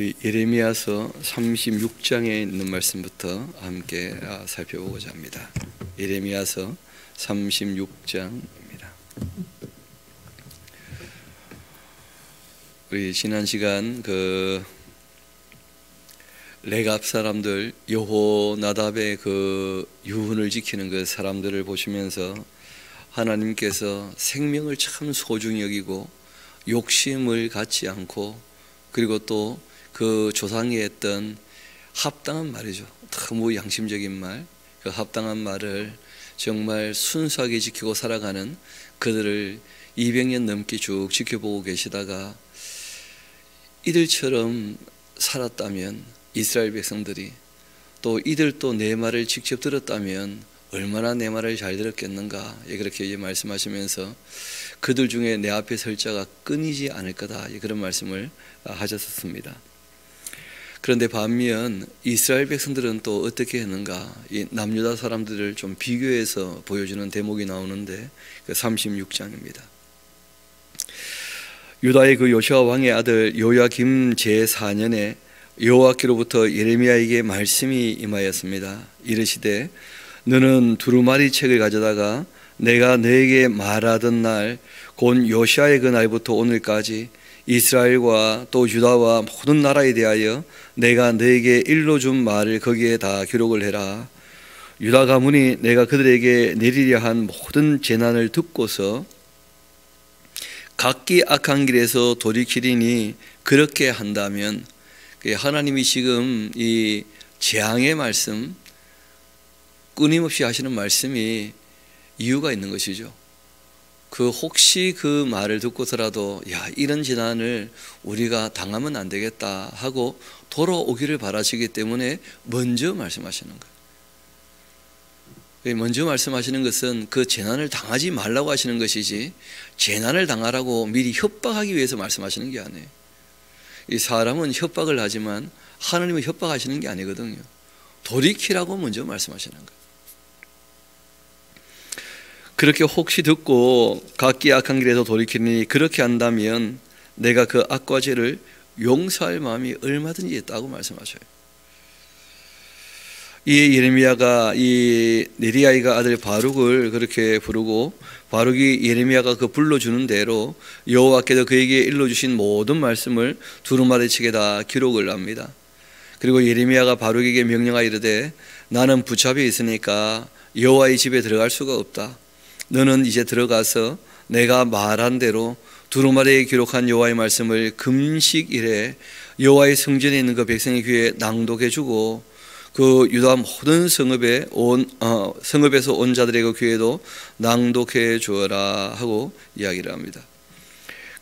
우리 예레미야서 36장에 있는 말씀부터 함께 살펴보고자 합니다. 예레미야서 36장입니다. 우리 지난 시간 레갑 사람들, 여호나답의 유훈을 지키는 그 사람들을 보시면서 하나님께서 생명을 참 소중히 여기고 욕심을 갖지 않고, 그리고 또 그 조상이 했던 합당한 말이죠. 너무 양심적인 말, 그 합당한 말을 정말 순수하게 지키고 살아가는 그들을 200년 넘게 쭉 지켜보고 계시다가, 이들처럼 살았다면 이스라엘 백성들이, 또 이들도 내 말을 직접 들었다면 얼마나 내 말을 잘 들었겠는가, 그렇게 말씀하시면서 그들 중에 내 앞에 설 자가 끊이지 않을 거다, 그런 말씀을 하셨습니다. 그런데 반면 이스라엘 백성들은 또 어떻게 했는가, 이 남유다 사람들을 좀 비교해서 보여주는 대목이 나오는데, 36장입니다. 유다의 요시아 왕의 아들 요야김 제4년에 여호와께로부터 예레미야에게 말씀이 임하였습니다. 이르시되, 너는 두루마리 책을 가져다가 내가 너에게 말하던 날, 곧 요시아의 그 날부터 오늘까지 이스라엘과 또 유다와 모든 나라에 대하여 내가 너에게 일러준 말을 거기에 다 기록을 해라. 유다 가문이 내가 그들에게 내리려 한 모든 재난을 듣고서 각기 악한 길에서 돌이키리니, 그렇게 한다면, 하나님이 지금 이 재앙의 말씀, 끊임없이 하시는 말씀이 이유가 있는 것이죠. 혹시 그 말을 듣고서라도 이런 재난을 우리가 당하면 안 되겠다 하고 돌아오기를 바라시기 때문에 먼저 말씀하시는 거예요. 먼저 말씀하시는 것은 그 재난을 당하지 말라고 하시는 것이지, 재난을 당하라고 미리 협박하기 위해서 말씀하시는 게 아니에요. 이 사람은 협박을 하지만 하나님은 협박하시는 게 아니거든요. 돌이키라고 먼저 말씀하시는 거예요. 그렇게 혹시 듣고 각기 악한 길에서 돌이키니, 그렇게 한다면 내가 그 악과 죄를 용서할 마음이 얼마든지 있다고 말씀하셔요. 이 예레미야가 이 네리야이가 아들 바룩을 그렇게 부르고, 바룩이 예레미야가 불러주는 대로 여호와께서 그에게 일러주신 모든 말씀을 두루마리 책에 다 기록을 합니다. 그리고 예레미야가 바룩에게 명령하여 이르되, 나는 붙잡혀 있으니까 여호와의 집에 들어갈 수가 없다. 너는 이제 들어가서 내가 말한 대로 두루마리에 기록한 여호와의 말씀을 금식일에 여호와의 성전에 있는 그 백성의 귀에 낭독해주고, 그 유다 모든 성읍에서 온 자들의 그 귀에도 낭독해 주어라 하고 이야기를 합니다.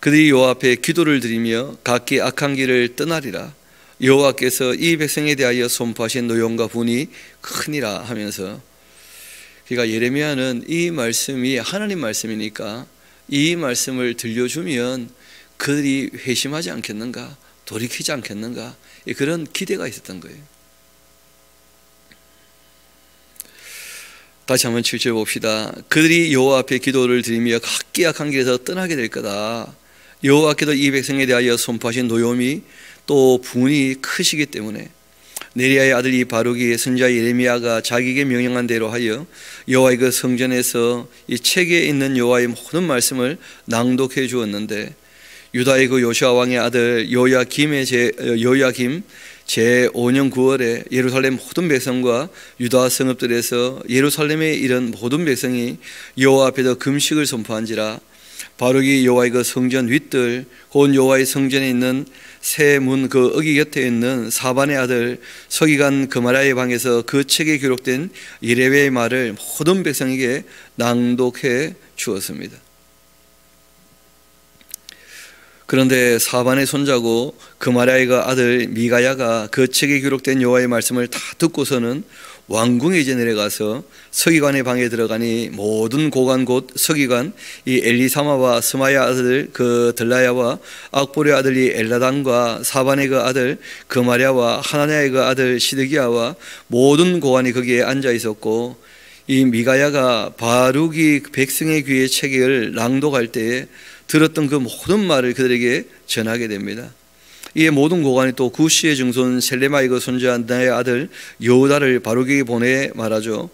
그들이 여호와 앞에 기도를 드리며 각기 악한 길을 떠나리라. 여호와께서 이 백성에 대하여 선포하신 노염과 분이 크니라 하면서, 그러니까 예레미야는 이 말씀이 하나님 말씀이니까 이 말씀을 들려주면 그들이 회심하지 않겠는가, 돌이키지 않겠는가, 그런 기대가 있었던 거예요. 다시 한번 7절 봅시다. 그들이 여호와 앞에 기도를 드리며 각기 악한 길에서 떠나게 될 거다. 여호와께서 이 백성에 대하여 선포하신 노염이 또 분이 크시기 때문에, 네리야의 아들 이 바룩이 선지자 예레미야가 자기에게 명령한 대로 하여 여호와의 그 성전에서 이 책에 있는 여호와의 모든 말씀을 낭독해 주었는데, 유다의 요시아 왕의 아들 요야김 제5년 9월에 예루살렘 모든 백성과 유다 성읍들에서 예루살렘에 이른 모든 백성이 여호와 앞에서 금식을 선포한지라. 바룩이 여호와의 그 성전 윗들, 곧 여호와의 성전에 있는 새 문 어기 곁에 있는 사반의 아들 서기관 그마랴의 방에서 그 책에 기록된 예레미야의 말을 모든 백성에게 낭독해 주었습니다. 그런데 사반의 손자고 그마랴의 아들 미가야가 그 책에 기록된 여호와의 말씀을 다 듣고서는 왕궁에 이제 내려가서 서기관의 방에 들어가니, 모든 고관 곧 서기관 이 엘리사마와 스마야 아들 들라야와 악보의 아들이 엘라단과 사반의 아들 그마랴와 하나냐의 아들 시드기야와 모든 고관이 거기에 앉아 있었고, 이 미가야가 바룩이 백성의 귀에 책을 낭독할 때에 들었던 그 모든 말을 그들에게 전하게 됩니다. 이에 모든 고관이 또 구시의 증손 셀레마의 그 손자 나의 아들 여호다를 바룩에게 보내 말하죠.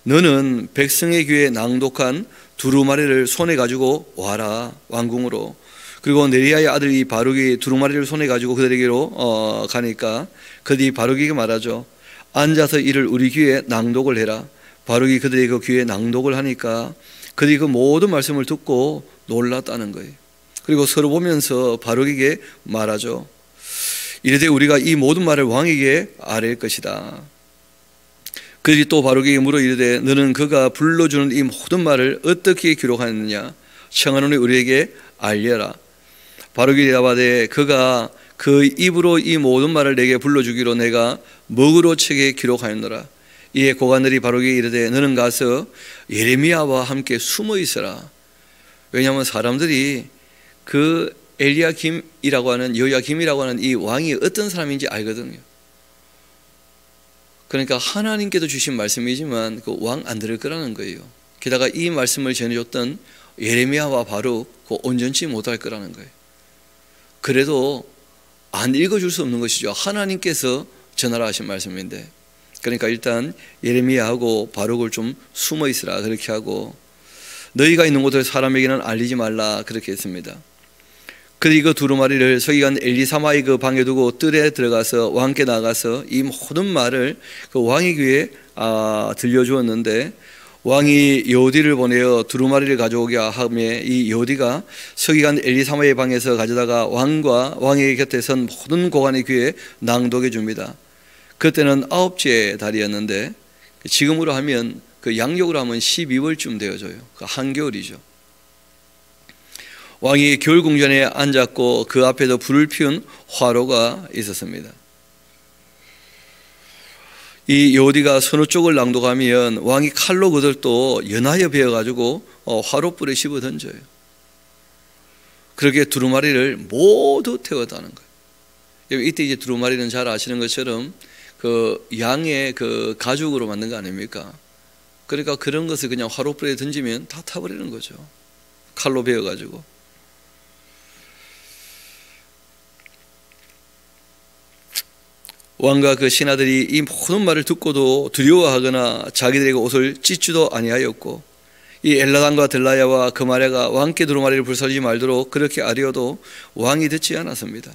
너는 백성의 귀에 낭독한 두루마리를 손에 가지고 와라, 왕궁으로. 그리고 네리야의 아들 이 바룩이 두루마리를 손에 가지고 그들에게로 가니까 그들이 바룩에게 말하죠. 앉아서 이를 우리 귀에 낭독을 해라. 바룩이 그들의 그 귀에 낭독을 하니까 그들이 그 모든 말씀을 듣고 놀랐다는 거예요. 그리고 서로 보면서 바룩에게 말하죠. 이르되 우리가 이 모든 말을 왕에게 아뢰을 것이다. 그들이 또 바룩에게 물어 이르되 너는 그가 불러주는 이 모든 말을 어떻게 기록하였느냐? 청하노니 우리에게 알려라. 바룩이 대답하되 그가 그 입으로 이 모든 말을 내게 불러주기로 내가 먹으로 책에 기록하였노라. 이에 고관들이 바룩에게 이르되 너는 가서 예레미야와 함께 숨어 있어라. 왜냐하면 사람들이 그 엘리야김이라고 하는 여호야김이라고 하는 이 왕이 어떤 사람인지 알거든요. 그러니까 하나님께도 주신 말씀이지만 그 왕 안 들을 거라는 거예요. 게다가 이 말씀을 전해줬던 예레미야와 바룩 그 온전치 못할 거라는 거예요. 그래도 안 읽어줄 수 없는 것이죠. 하나님께서 전하라 하신 말씀인데. 그러니까 일단 예레미야하고 바룩을 좀 숨어 있으라 그렇게 하고 너희가 있는 곳을 사람에게는 알리지 말라 그렇게 했습니다. 그리고 그 두루마리를 서기관 엘리사마의 그 방에 두고 뜰에 들어가서 왕께 나가서 이 모든 말을 그 왕의 귀에 들려주었는데 왕이 여호디를 보내어 두루마리를 가져오게 하매 이 여호디가 서기관 엘리사마의 방에서 가져다가 왕과 왕의 곁에 선 모든 고관의 귀에 낭독해 줍니다. 그때는 9째 달이었는데 지금으로 하면 그 양력으로 하면 12월쯤 되어져요. 그 한겨울이죠. 왕이 겨울궁전에 앉았고 그 앞에도 불을 피운 화로가 있었습니다. 이 여호디가 서너 쪽을 낭독하면 왕이 칼로 그들 또 연하여 베어가지고 화로불에 씹어 던져요. 그렇게 두루마리를 모두 태웠다는 거예요. 이때 이제 두루마리는 잘 아시는 것처럼 그 양의 그 가죽으로 만든 거 아닙니까? 그러니까 그런 것을 그냥 화로불에 던지면 다 타버리는 거죠. 칼로 베어가지고. 왕과 그 신하들이 이 모든 말을 듣고도 두려워하거나 자기들에게 옷을 찢지도 아니하였고 이 엘라단과 들라야와 그마랴가 왕께 두루마리를 불살지 말도록 그렇게 아뢰어도 왕이 듣지 않았습니다.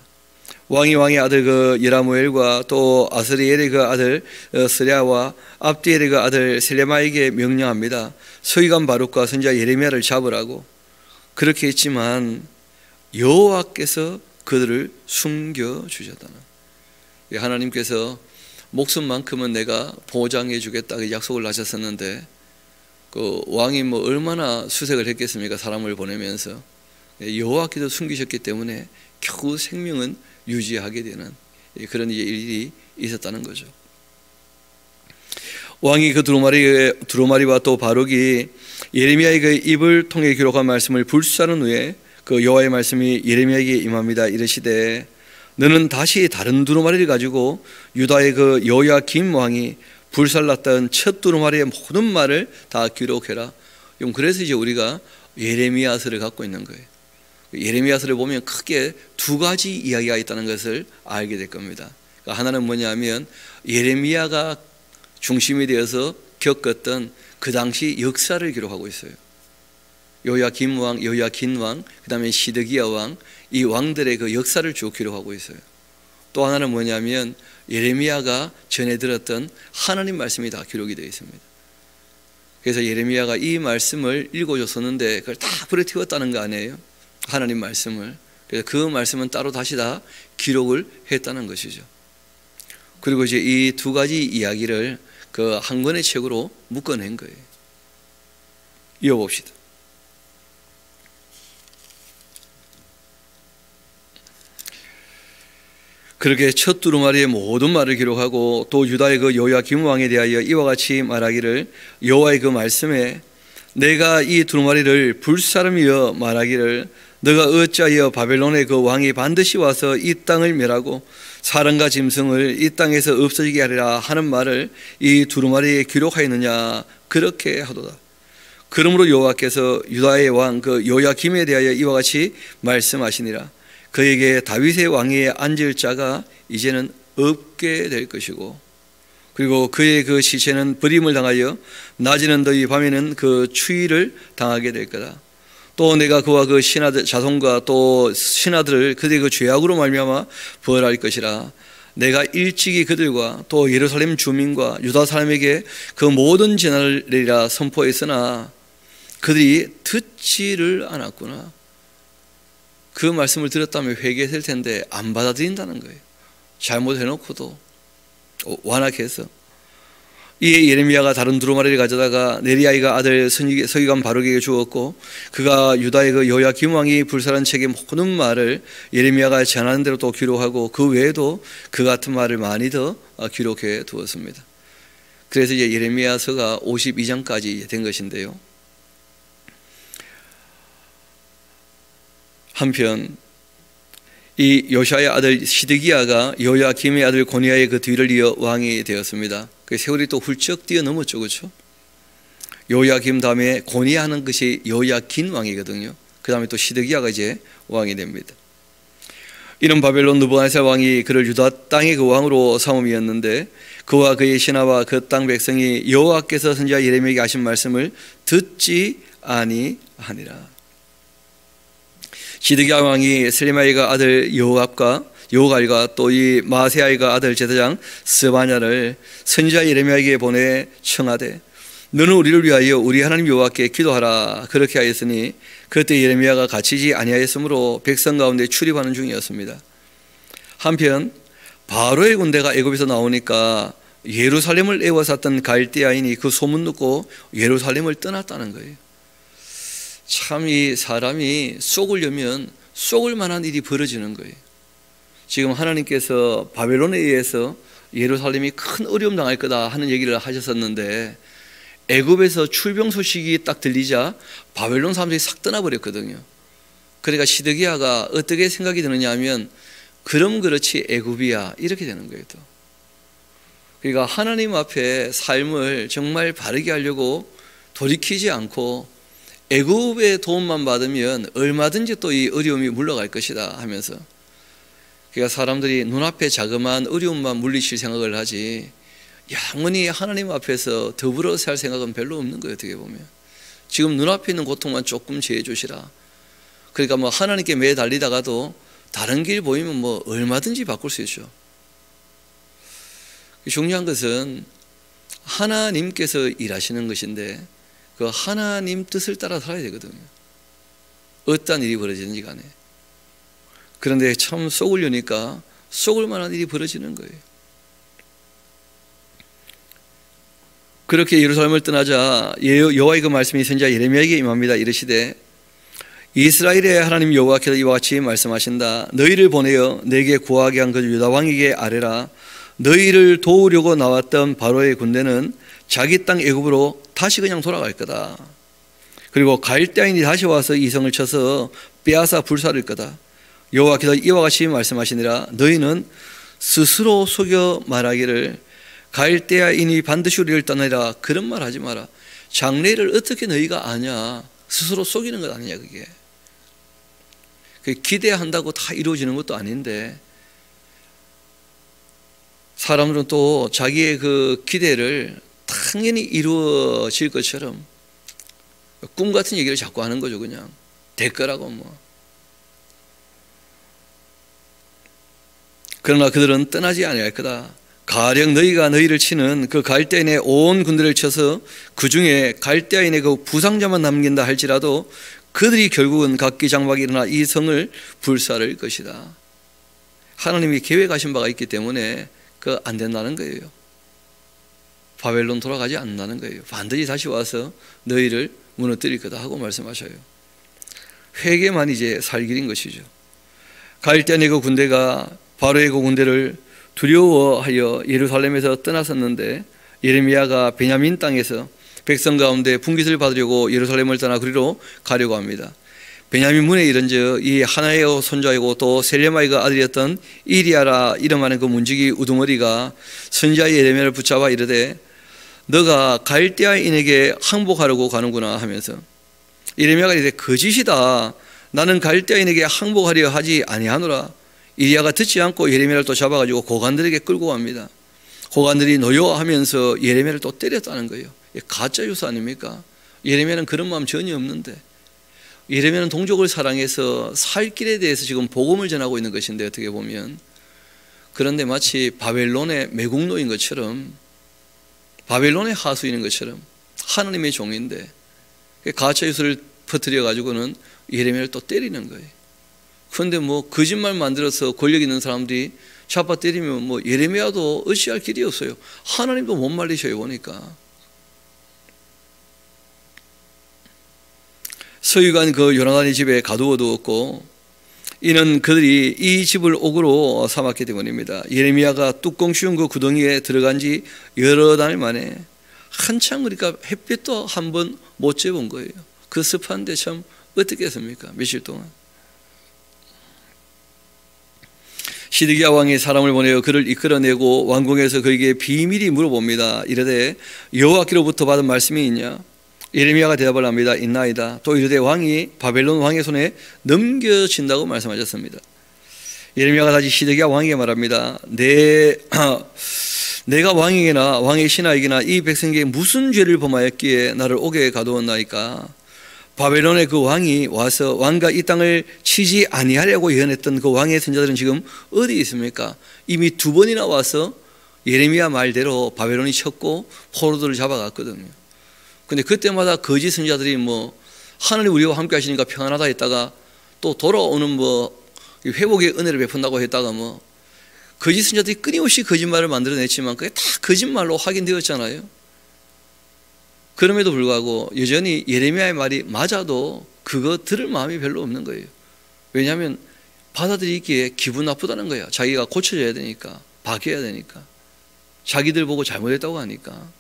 왕이 왕의 아들 그 여라무엘과 또 아스리엘의 그 아들 스랴와 압디엘의 그 아들 셀레마에게 명령합니다. 서기관 바룩과 선지자 예레미야를 잡으라고. 그렇게 했지만 여호와께서 그들을 숨겨주셨다는, 하나님께서 목숨만큼은 내가 보장해 주겠다 약속을 하셨었는데 그 왕이 뭐 얼마나 수색을 했겠습니까? 사람을 보내면서. 여호와께서 숨기셨기 때문에 겨우 생명은 유지하게 되는 그런 일이 있었다는 거죠. 왕이 그 두루마리와 또 바룩이 예레미야의 그 입을 통해 기록한 말씀을 불사른 후에 그 여호와의 말씀이 예레미야에게 임합니다. 이르시되 너는 다시 다른 두루마리를 가지고 유다의 그 여호야김 왕이 불살랐던 첫 두루마리의 모든 말을 다 기록해라. 그래서 이제 우리가 예레미야서를 갖고 있는 거예요. 예레미야서를 보면 크게 두 가지 이야기가 있다는 것을 알게 될 겁니다. 하나는 뭐냐면 예레미야가 중심이 되어서 겪었던 그 당시 역사를 기록하고 있어요. 여호야김 왕, 여호야긴 왕, 그 다음에 시드기야 왕, 이 왕들의 그 역사를 쭉 기록하고 있어요. 또 하나는 뭐냐면 예레미야가 전해 들었던 하나님 말씀이 다 기록이 되어 있습니다. 그래서 예레미야가 이 말씀을 읽어줬었는데 그걸 다 불에 태웠다는 거 아니에요? 하나님 말씀을. 그래서 그 말씀은 따로 다시 다 기록을 했다는 것이죠. 그리고 이제 이 두 가지 이야기를 그 한 권의 책으로 묶어낸 거예요. 이어봅시다. 그렇게 첫 두루마리의 모든 말을 기록하고 또 유다의 그 여호야김 왕에 대하여 이와 같이 말하기를 여호와의 그 말씀에 내가 이 두루마리를 불사름이여 말하기를 너가 어찌하여 바벨론의 그 왕이 반드시 와서 이 땅을 멸하고 사람과 짐승을 이 땅에서 없어지게 하리라 하는 말을 이 두루마리에 기록하였느냐 그렇게 하도다. 그러므로 여호와께서 유다의 왕 그 여호야김에 대하여 이와 같이 말씀하시니라. 그에게 다윗의 왕위에 앉을 자가 이제는 없게 될 것이고, 그리고 그의 그 시체는 버림을 당하여 낮에는 더위 밤에는 그 추위를 당하게 될 거다. 또 내가 그와 그 신하들 자손과 또 신하들을 그들의 그 죄악으로 말미암아 벌할 것이라. 내가 일찍이 그들과 또 예루살렘 주민과 유다 사람에게 그 모든 재난을 내리라 선포했으나 그들이 듣지를 않았구나. 그 말씀을 들었다면 회개했을 텐데 안 받아들인다는 거예요. 잘못해놓고도 완악해서. 이에 예레미야가 다른 두루마리를 가져다가 네리야이가 아들 서기관 바룩에게 주었고, 그가 유다의 그 여호야김 왕이 불살한 책의 모든 말을 예레미야가 전하는 대로 또 기록하고, 그 외에도 그 같은 말을 많이 더 기록해 두었습니다. 그래서 이제 예레미야서가 52장까지 된 것인데요. 한편 이 요시아의 아들 시드기야가 여호야김의 아들 고니야의 그 뒤를 이어 왕이 되었습니다. 그 세월이 또 훌쩍 뛰어넘었죠, 그렇죠? 여호야김 다음에 고니야 하는 것이 여호야긴 왕이거든요. 그 다음에 또 시드기야가 이제 왕이 됩니다. 이런 바벨론 느부갓네살 왕이 그를 유다 땅의 그 왕으로 삼음이었는데, 그와 그의 신하와 그 땅 백성이 여호와께서 선지자 예레미야에게 하신 말씀을 듣지 아니하니라. 시드기야 왕이 슬레마이가 아들 여호갈과 또 이 마세야이가 아들 제사장 스바냐를 선지자 예레미야에게 보내 청하되, 너는 우리를 위하여 우리 하나님 여호와께 기도하라. 그렇게 하였으니 그때 예레미야가 갇히지 아니하였으므로 백성 가운데 출입하는 중이었습니다. 한편 바로의 군대가 애굽에서 나오니까 예루살렘을 에워쌌던 갈대아인이 그 소문 듣고 예루살렘을 떠났다는 거예요. 참 이 사람이 쏘으려면 쏘을 만한 일이 벌어지는 거예요. 지금 하나님께서 바벨론에 의해서 예루살렘이 큰 어려움 당할 거다 하는 얘기를 하셨었는데, 애굽에서 출병 소식이 딱 들리자 바벨론 사람들이 싹 떠나버렸거든요. 그러니까 시드기야가 어떻게 생각이 드느냐 하면, 그럼 그렇지 애굽이야, 이렇게 되는 거예요. 또 그러니까 하나님 앞에 삶을 정말 바르게 하려고 돌이키지 않고 애굽의 도움만 받으면 얼마든지 또 이 어려움이 물러갈 것이다 하면서, 그러니까 사람들이 눈앞에 자그마한 어려움만 물리칠 생각을 하지 영원히 하나님 앞에서 더불어 살 생각은 별로 없는 거예요. 어떻게 보면 지금 눈앞에 있는 고통만 조금 제해 주시라. 그러니까 뭐 하나님께 매 달리다가도 다른 길 보이면 뭐 얼마든지 바꿀 수 있죠. 중요한 것은 하나님께서 일하시는 것인데 그 하나님 뜻을 따라 살아야 되거든요. 어떤 일이 벌어지는지 간에. 그런데 참 쏘으려니까 쏘을 만한 일이 벌어지는 거예요. 그렇게 예루살렘을 떠나자 여호와의 그 말씀이 선지자 예레미야에게 임합니다. 이르시되, 이스라엘의 하나님 여호와께서 이와 같이 말씀하신다. 너희를 보내어 내게 구하게 한 그 유다 왕에게 아뢰라. 너희를 도우려고 나왔던 바로의 군대는 자기 땅 애굽으로 다시 그냥 돌아갈 거다. 그리고 갈대아인이 다시 와서 이성을 쳐서 빼앗아 불사를 거다. 여호와께서 이와 같이 말씀하시니라. 너희는 스스로 속여 말하기를 갈대아인이 반드시 우리를 떠나리라. 그런 말 하지 마라. 장래를 어떻게 너희가 아냐. 스스로 속이는 것 아니냐. 그게 기대한다고 다 이루어지는 것도 아닌데, 사람들은 또 자기의 그 기대를 당연히 이루어질 것처럼 꿈 같은 얘기를 자꾸 하는 거죠. 그냥 될 거라고 뭐. 그러나 그들은 떠나지 아니할 거다. 가령 너희가 너희를 치는 그 갈대아인의 온 군대를 쳐서 그 중에 갈대아인의 그 부상자만 남긴다 할지라도 그들이 결국은 각기 장막이 일어나 이 성을 불사를 것이다. 하나님이 계획하신 바가 있기 때문에 그 안 된다는 거예요. 바벨론 돌아가지 않는다는 거예요. 반드시 다시 와서 너희를 무너뜨릴 거다 하고 말씀하셔요. 회개만 이제 살 길인 것이죠. 갈대아인의 그 군대가 바로의 그 군대를 두려워하여 예루살렘에서 떠났었는데, 예레미야가 베냐민 땅에서 백성 가운데 분깃을 받으려고 예루살렘을 떠나 그리로 가려고 합니다. 베냐민 문에 이른즉 이 하나의 손자이고 또 셀레마이가 아들이었던 이리야라 이름하는 그 문지기 우두머리가 선지자 예레미야를 붙잡아 이르되, 너가 갈대아인에게 항복하려고 가는구나 하면서, 예레미야가 이르되 거짓이다. 나는 갈대아인에게 항복하려 하지 아니하노라. 이리야가 듣지 않고 예레미야를 또 잡아가지고 고관들에게 끌고 갑니다. 고관들이 노여워하면서 예레미야를 또 때렸다는 거예요. 가짜 유서 아닙니까? 예레미야는 그런 마음 전혀 없는데, 예레미야는 동족을 사랑해서 살 길에 대해서 지금 복음을 전하고 있는 것인데, 어떻게 보면 그런데 마치 바벨론의 매국노인 것처럼, 바벨론의 하수인인 것처럼 하나님의 종인데 가짜 유서를 퍼뜨려 가지고는 예레미야를 또 때리는 거예요. 그런데 뭐 거짓말 만들어서 권력 있는 사람들이 잡아 때리면 뭐 예레미야도 어찌할 길이 없어요. 하나님도 못 말리셔요. 보니까 서유관 그 요나단의 집에 가두어두었고, 이는 그들이 이 집을 옥으로 삼았기 때문입니다. 예레미야가 뚜껑 씌운 그 구덩이에 들어간 지 여러 달 만에 한참, 그러니까 햇빛도 한 번 못 쬐본 거예요. 그 습한데 참 어떻게 했습니까? 며칠 동안. 시드기야 왕이 사람을 보내어 그를 이끌어내고 왕궁에서 그에게 비밀이 물어봅니다. 이르되 여호와께로부터 받은 말씀이 있냐? 예레미야가 대답을 합니다. 있나이다. 또 이르되 왕이 바벨론 왕의 손에 넘겨진다고 말씀하셨습니다. 예레미야가 다시 시드기야 왕에게 말합니다. 내가 왕에게나 왕의 신하에게나 이 백성에게 무슨 죄를 범하였기에 나를 옥에 가두었나이까? 바벨론의 그 왕이 와서 왕과 이 땅을 치지 아니하려고 예언했던 그 왕의 선자들은 지금 어디 있습니까? 이미 두 번이나 와서 예레미야 말대로 바벨론이 쳤고 포로들을 잡아갔거든요. 근데 그때마다 거짓 선자들이 뭐 하나님 우리와 함께 하시니까 평안하다 했다가 또 돌아오는 뭐 회복의 은혜를 베푼다고 했다가 뭐 거짓 선자들이 끊임없이 거짓말을 만들어냈지만 그게 다 거짓말로 확인되었잖아요. 그럼에도 불구하고 여전히 예레미야의 말이 맞아도 그거 들을 마음이 별로 없는 거예요. 왜냐하면 받아들이기에 기분 나쁘다는 거야. 자기가 고쳐져야 되니까, 바뀌어야 되니까, 자기들 보고 잘못했다고 하니까.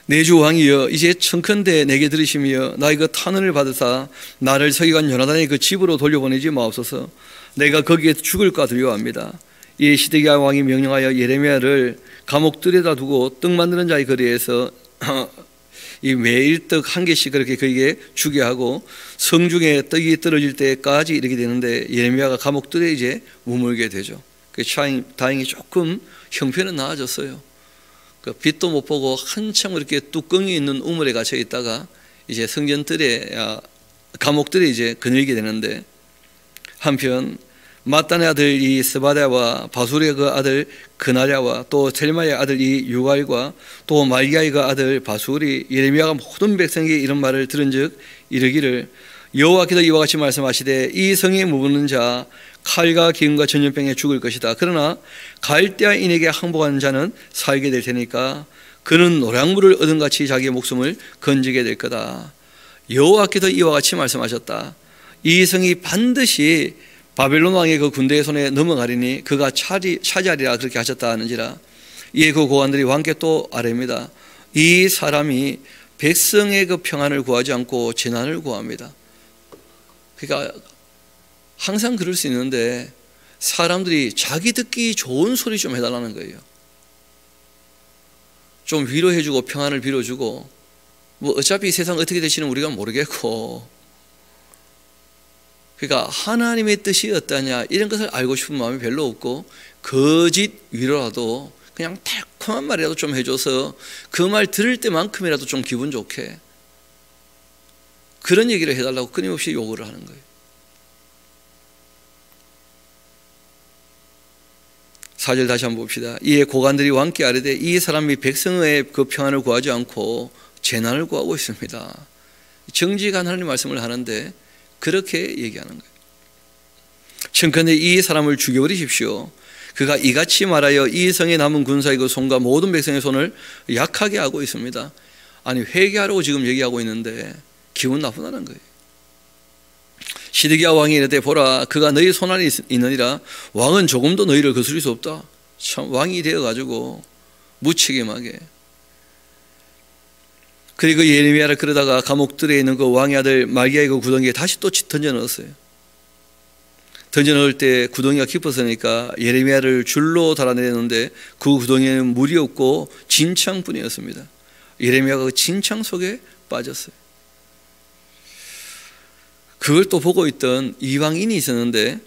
내 주 왕이여, 이제 청컨대 내게 들으시며 나의 그 탄원을 받으사 나를 서기관 요나단의 그 집으로 돌려보내지 마옵소서. 내가 거기에 죽을까 두려워합니다. 이 시드기야 왕이 명령하여 예레미야를 감옥들에다 두고 떡 만드는 자의 거리에서 이 매일 떡 한 개씩 그렇게 그에게 주게 하고 성중에 떡이 떨어질 때까지 이르게 되는데, 예레미야가 감옥들에 이제 머물게 되죠. 다행히 조금 형편은 나아졌어요. 빛도 못 보고 한참 그렇게 뚜껑이 있는 우물에 갇혀 있다가 이제 성전들에, 감옥들에 이제 거닐게 되는데, 한편 마단의 아들 이 스바랴와 바술의 그 아들 그나랴와 또 셀마의 아들 이 유갈과 또 말기야의 그 아들 바술이 예레미야가 모든 백성에게 이런 말을 들은즉 이르기를, 여호와께서 이와 같이 말씀하시되 이 성에 머무는 자 칼과 기근과 전염병에 죽을 것이다. 그러나 갈대아인에게 항복하는 자는 살게 될 테니까 그는 노량물을 얻은 같이 자기의 목숨을 건지게 될 거다. 여호와께서 이와 같이 말씀하셨다. 이 성이 반드시 바벨론 왕의 그 군대의 손에 넘어가리니 그가 차지하리라 그렇게 하셨다 하는지라. 이에 그 고관들이 왕께 또 아뢰입니다. 이 사람이 백성의 그 평안을 구하지 않고 재난을 구합니다. 그러니까 항상 그럴 수 있는데 사람들이 자기 듣기 좋은 소리 좀 해달라는 거예요. 좀 위로해주고 평안을 빌어주고, 뭐 어차피 세상 어떻게 될지는 우리가 모르겠고, 그러니까 하나님의 뜻이 어떠냐 이런 것을 알고 싶은 마음이 별로 없고, 거짓 위로라도 그냥 달콤한 말이라도 좀 해줘서 그 말 들을 때만큼이라도 좀 기분 좋게 그런 얘기를 해달라고 끊임없이 요구를 하는 거예요. 4절 다시 한번 봅시다. 이에 고관들이 왕께 아뢰되 이 사람이 백성의 그 평안을 구하지 않고 재난을 구하고 있습니다. 정직한 하나님 말씀을 하는데 그렇게 얘기하는 거예요. 청컨대 이 사람을 죽여버리십시오. 그가 이같이 말하여 이 성에 남은 군사의 그 손과 모든 백성의 손을 약하게 하고 있습니다. 아니 회개하라고 지금 얘기하고 있는데 기분 나쁘다는 거예요. 시드기야 왕이 이르되 보라 그가 너희 손 안에 있느니라. 왕은 조금도 너희를 거스릴 수 없다. 참 왕이 되어가지고 무책임하게. 그리고 예레미야를 끌어다가 감옥들에 있는 그 왕의 아들 말기야의 그 구덩이에 다시 또 던져 넣었어요. 던져 넣을 때 구덩이가 깊었으니까 예레미야를 줄로 달아내렸는데 그 구덩이에는 물이 없고 진창뿐이었습니다. 예레미야가 그 진창 속에 빠졌어요. 그걸 또 보고 있던 이방인이 있었는데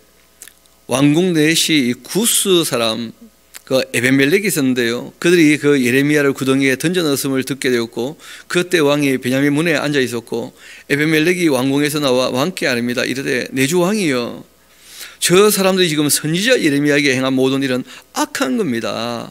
왕궁 넷이 구스 사람 그 에벤멜렉이 있었는데요. 그들이 그 예레미야를 구덩이에 던져 넣었음을 듣게 되었고 그때 왕이 베냐민 문에 앉아 있었고 에벤멜렉이 왕궁에서 나와 왕께 아뢰니다. 이르되 내 주 왕이여, 저 사람들이 지금 선지자 예레미야에게 행한 모든 일은 악한 겁니다.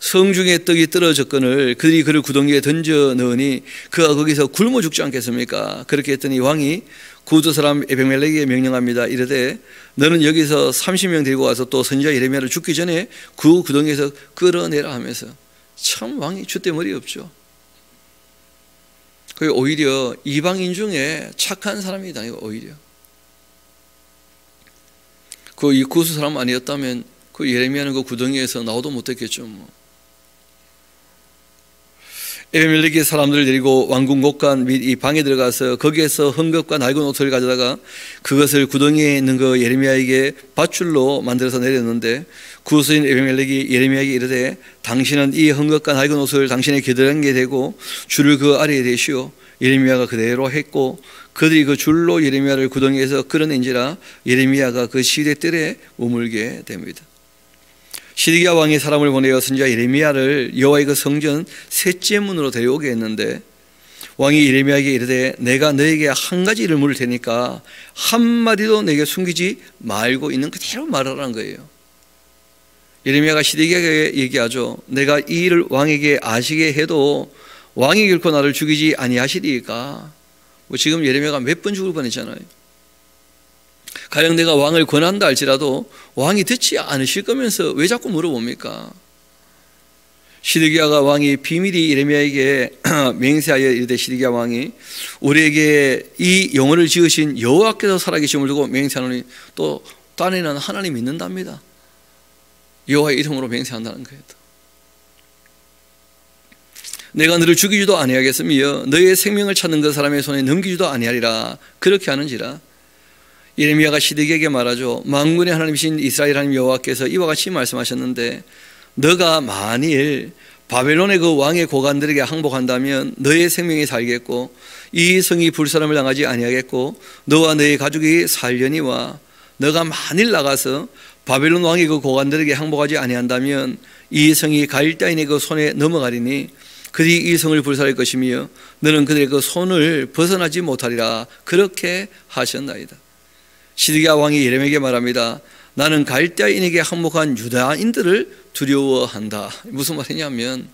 성중에 떡이 떨어졌거늘 그들이 그를 구덩이에 던져 넣으니 그가 거기서 굶어 죽지 않겠습니까? 그렇게 했더니 왕이 구스 사람 에벤멜렉에게 명령합니다. 이르되 너는 여기서 30명 데리고 와서 또 선지자 예레미야를 죽기 전에 그 구덩이에서 끌어내라 하면서, 참 왕이 줏대 머리 없죠. 그게 오히려 이방인 중에 착한 사람이다. 오히려 그 이 구스 사람 아니었다면 그 예레미야는 그 구덩이에서 나오도 못했겠죠. 에벤멜렉이 사람들을 데리고 왕궁 곳간 및 이 방에 들어가서 거기에서 헝겊과 낡은 옷을 가져다가 그것을 구덩이에 있는 그 예레미야에게 밧줄로 만들어서 내렸는데 구스인 에벤멜렉이 예레미야에게 이르되 당신은 이 헝겊과 낡은 옷을 당신의 겨드랑이에 대고 줄을 그 아래에 대시오. 예레미야가 그대로 했고 그들이 그 줄로 예레미야를 구덩이에서 끌어낸지라 예레미야가 그 시대뜰에 머물게 됩니다. 시드기야 왕이 사람을 보내어 선지자 예레미야를 여호와의 그 성전 셋째 문으로 데려오게 했는데 왕이 예레미야에게 이르되 내가 너에게 한 가지 일을 물을 테니까 한마디도 내게 숨기지 말고 있는 그대로 말하라는 거예요. 예레미야가 시드기야에게 얘기하죠. 내가 이 일을 왕에게 아시게 해도 왕이 결코 나를 죽이지 아니하시리까. 지금 예레미야가 몇 번 죽을 뻔했잖아요. 가령 내가 왕을 권한다 할지라도 왕이 듣지 않으실 거면서 왜 자꾸 물어봅니까? 시드기야가 왕이 비밀이 예레미야에게 맹세하여 이르되 시드기야 왕이 우리에게 이 영혼을 지으신 여호와께서 살아계심을 두고 맹세하노니 또 딴에는 하나님 믿는답니다. 여호와의 이름으로 맹세한다는 거예요. 내가 너를 죽이지도 아니하겠으며 너의 생명을 찾는 그 사람의 손에 넘기지도 아니하리라. 그렇게 하는지라. 예레미야가 시드기야에게 말하죠. 만군의 하나님이신 이스라엘 하나님 여호와께서 이와 같이 말씀하셨는데 너가 만일 바벨론의 그 왕의 고관들에게 항복한다면 너의 생명이 살겠고 이 성이 불사람을 당하지 아니하겠고 너와 너의 가족이 살려니와 너가 만일 나가서 바벨론 왕의 그 고관들에게 항복하지 아니한다면 이 성이 갈대인의 그 손에 넘어가리니 그들이 이 성을 불살할 것이며 너는 그들의 그 손을 벗어나지 못하리라. 그렇게 하셨나이다. 시드기야 왕이 예레미야에게 말합니다. 나는 갈대인에게 항복한 유다인들을 두려워한다. 무슨 말이냐면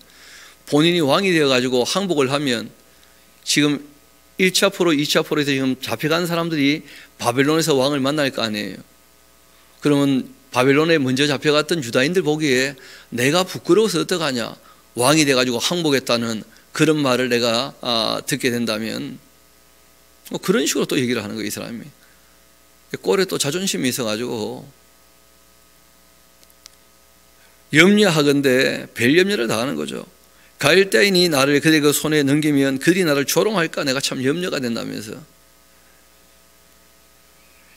본인이 왕이 되어가지고 항복을 하면 지금 1차 포로 2차 포로에서 지금 잡혀간 사람들이 바벨론에서 왕을 만날 거 아니에요. 그러면 바벨론에 먼저 잡혀갔던 유다인들 보기에 내가 부끄러워서 어떡하냐, 왕이 돼가지고 항복했다는 그런 말을 내가 듣게 된다면 그런 식으로 또 얘기를 하는 거예요. 이 사람이 꼴에 또 자존심이 있어가지고 염려하건대 별 염려를 다 하는 거죠. 갈대인이 나를 그들의 그 손에 넘기면 그들이 나를 조롱할까 내가 참 염려가 된다면서.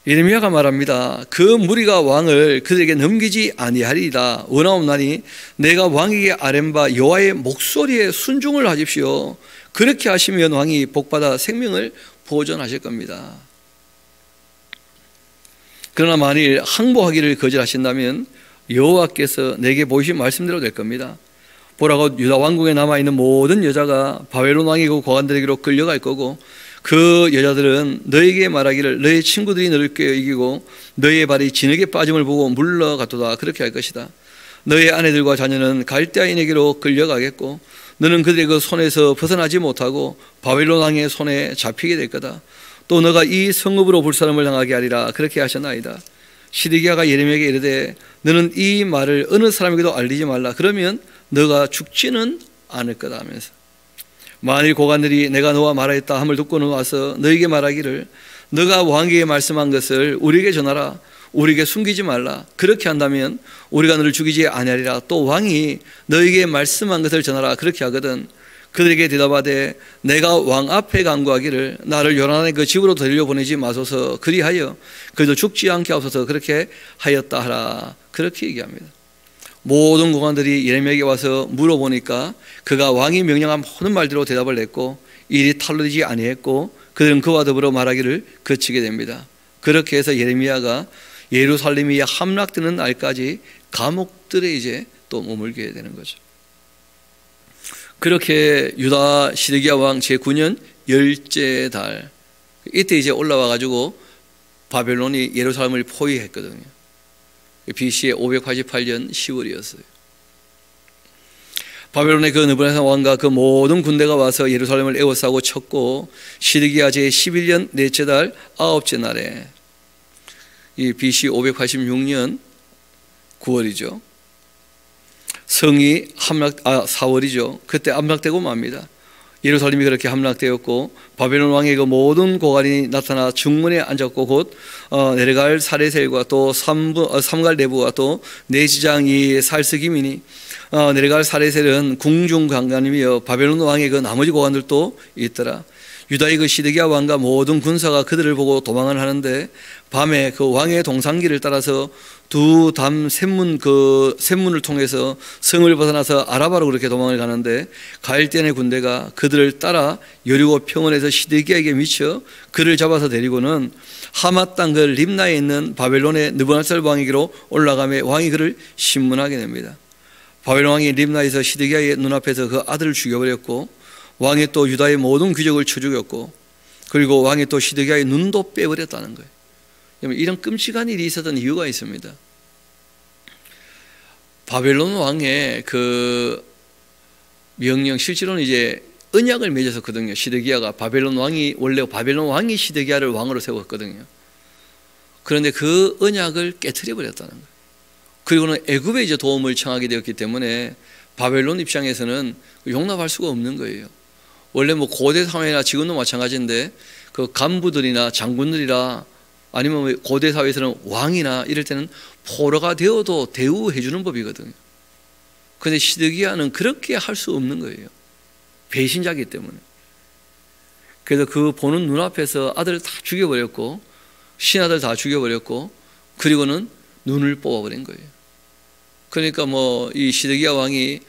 예레미야가 말합니다. 그 무리가 왕을 그들에게 넘기지 아니하리이다. 원하옵나니 내가 왕에게 아뢰는 바 여호와의 목소리에 순종을 하십시오. 그렇게 하시면 왕이 복받아 생명을 보존하실 겁니다. 그러나 만일 항복하기를 거절하신다면 여호와께서 내게 보이신 말씀대로 될 겁니다. 보라고 유다 왕국에 남아있는 모든 여자가 바벨론 왕의 그 고관들에게로 끌려갈 거고 그 여자들은 너에게 말하기를 너의 친구들이 너를 꿰어 이기고 너의 발이 진흙에 빠짐을 보고 물러갔도다. 그렇게 할 것이다. 너의 아내들과 자녀는 갈대아인에게로 끌려가겠고 너는 그들의 그 손에서 벗어나지 못하고 바벨론 왕의 손에 잡히게 될 거다. 또 너가 이 성읍으로 불사름을 당하게 하리라. 그렇게 하셨나이다. 시드기야가 예레미야에게 이르되 너는 이 말을 어느 사람에게도 알리지 말라. 그러면 너가 죽지는 않을 거다 하면서 만일 고관들이 내가 너와 말하였다 함을 듣고는 와서 너에게 말하기를 너가 왕에게 말씀한 것을 우리에게 전하라. 우리에게 숨기지 말라. 그렇게 한다면 우리가 너를 죽이지 아니하리라. 또 왕이 너에게 말씀한 것을 전하라. 그렇게 하거든 그들에게 대답하되 내가 왕 앞에 간구하기를 나를 요란의 그 집으로 데려보내지 마소서. 그리하여 그래도 죽지 않게 하소서. 그렇게 하였다 하라. 그렇게 얘기합니다. 모든 고관들이 예레미야에게 와서 물어보니까 그가 왕이 명령한 모든 말대로 대답을 했고 일이 탈로되지 아니했고 그들은 그와 더불어 말하기를 그치게 됩니다. 그렇게 해서 예레미야가 예루살렘이 함락되는 날까지 감옥들에 이제 또 머물게 되는 거죠. 그렇게 유다 시드기야 왕 제9년 10째 달, 이때 이제 올라와 가지고 바벨론이 예루살렘을 포위했거든요. BC의 588년 10월이었어요. 바벨론의 그 느부갓네살 왕과 그 모든 군대가 와서 예루살렘을 에워싸고 쳤고, 시드기야 제11년 넷째 달 9째 날에, 이 BC 586년 9월이죠. 성이 4월이죠. 그때 함락되고 맙니다. 예루살렘이 그렇게 함락되었고, 바벨론 왕의 그 모든 고관이 나타나 중문에 앉았고, 곧 내려갈 사레셀과 또 삼갈 내부와 또 내지장 이 살스기민이, 내려갈 사레셀은 궁중관관이며 바벨론 왕의 그 나머지 고관들도 있더라. 유다의 그 시드기야 왕과 모든 군사가 그들을 보고 도망을 하는데, 밤에 그 왕의 동상기를 따라서 두 담 샘문을 통해서 성을 벗어나서 아라바로 그렇게 도망을 가는데, 갈대안의 군대가 그들을 따라 여리고 평원에서 시드기야에게 미쳐 그를 잡아서 데리고는 하맛 땅 그 림나에 있는 바벨론의 느부갓네살 왕에게로 올라가며 왕이 그를 신문하게 됩니다. 바벨론 왕이 림나에서 시드기야의 눈앞에서 그 아들을 죽여버렸고, 왕이 또 유다의 모든 귀족을 쳐 죽였고, 그리고 왕이 또 시드기야의 눈도 빼버렸다는 거예요. 이런 끔찍한 일이 있었던 이유가 있습니다. 바벨론 왕의 그 명령, 실제로는 이제 언약을 맺었었거든요. 시드기야가 원래 바벨론 왕이 시드기야를 왕으로 세웠거든요. 그런데 그 언약을 깨트려 버렸다는 거예요. 그리고는 애굽에 이제 도움을 청하게 되었기 때문에 바벨론 입장에서는 용납할 수가 없는 거예요. 원래 뭐 고대 사회나 지금도 마찬가지인데, 그 간부들이나 장군들이라, 아니면 고대 사회에서는 왕이나 이럴 때는 포로가 되어도 대우해 주는 법이거든요. 그런데 시드기야는 그렇게 할 수 없는 거예요. 배신자이기 때문에. 그래서 그 보는 눈앞에서 아들을 다 죽여버렸고, 신하들 다 죽여버렸고, 그리고는 눈을 뽑아버린 거예요. 그러니까 뭐 이 시드기야 왕이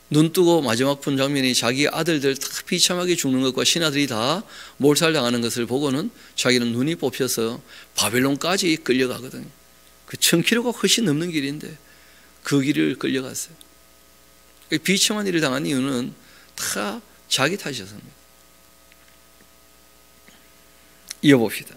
눈 뜨고 마지막 본 장면이 자기 아들들 다 비참하게 죽는 것과 신하들이 다 몰살당하는 것을 보고는 자기는 눈이 뽑혀서 바벨론까지 끌려가거든요. 그 1000km가 훨씬 넘는 길인데 그 길을 끌려갔어요. 비참한 일을 당한 이유는 다 자기 탓이었습니다. 이어봅시다.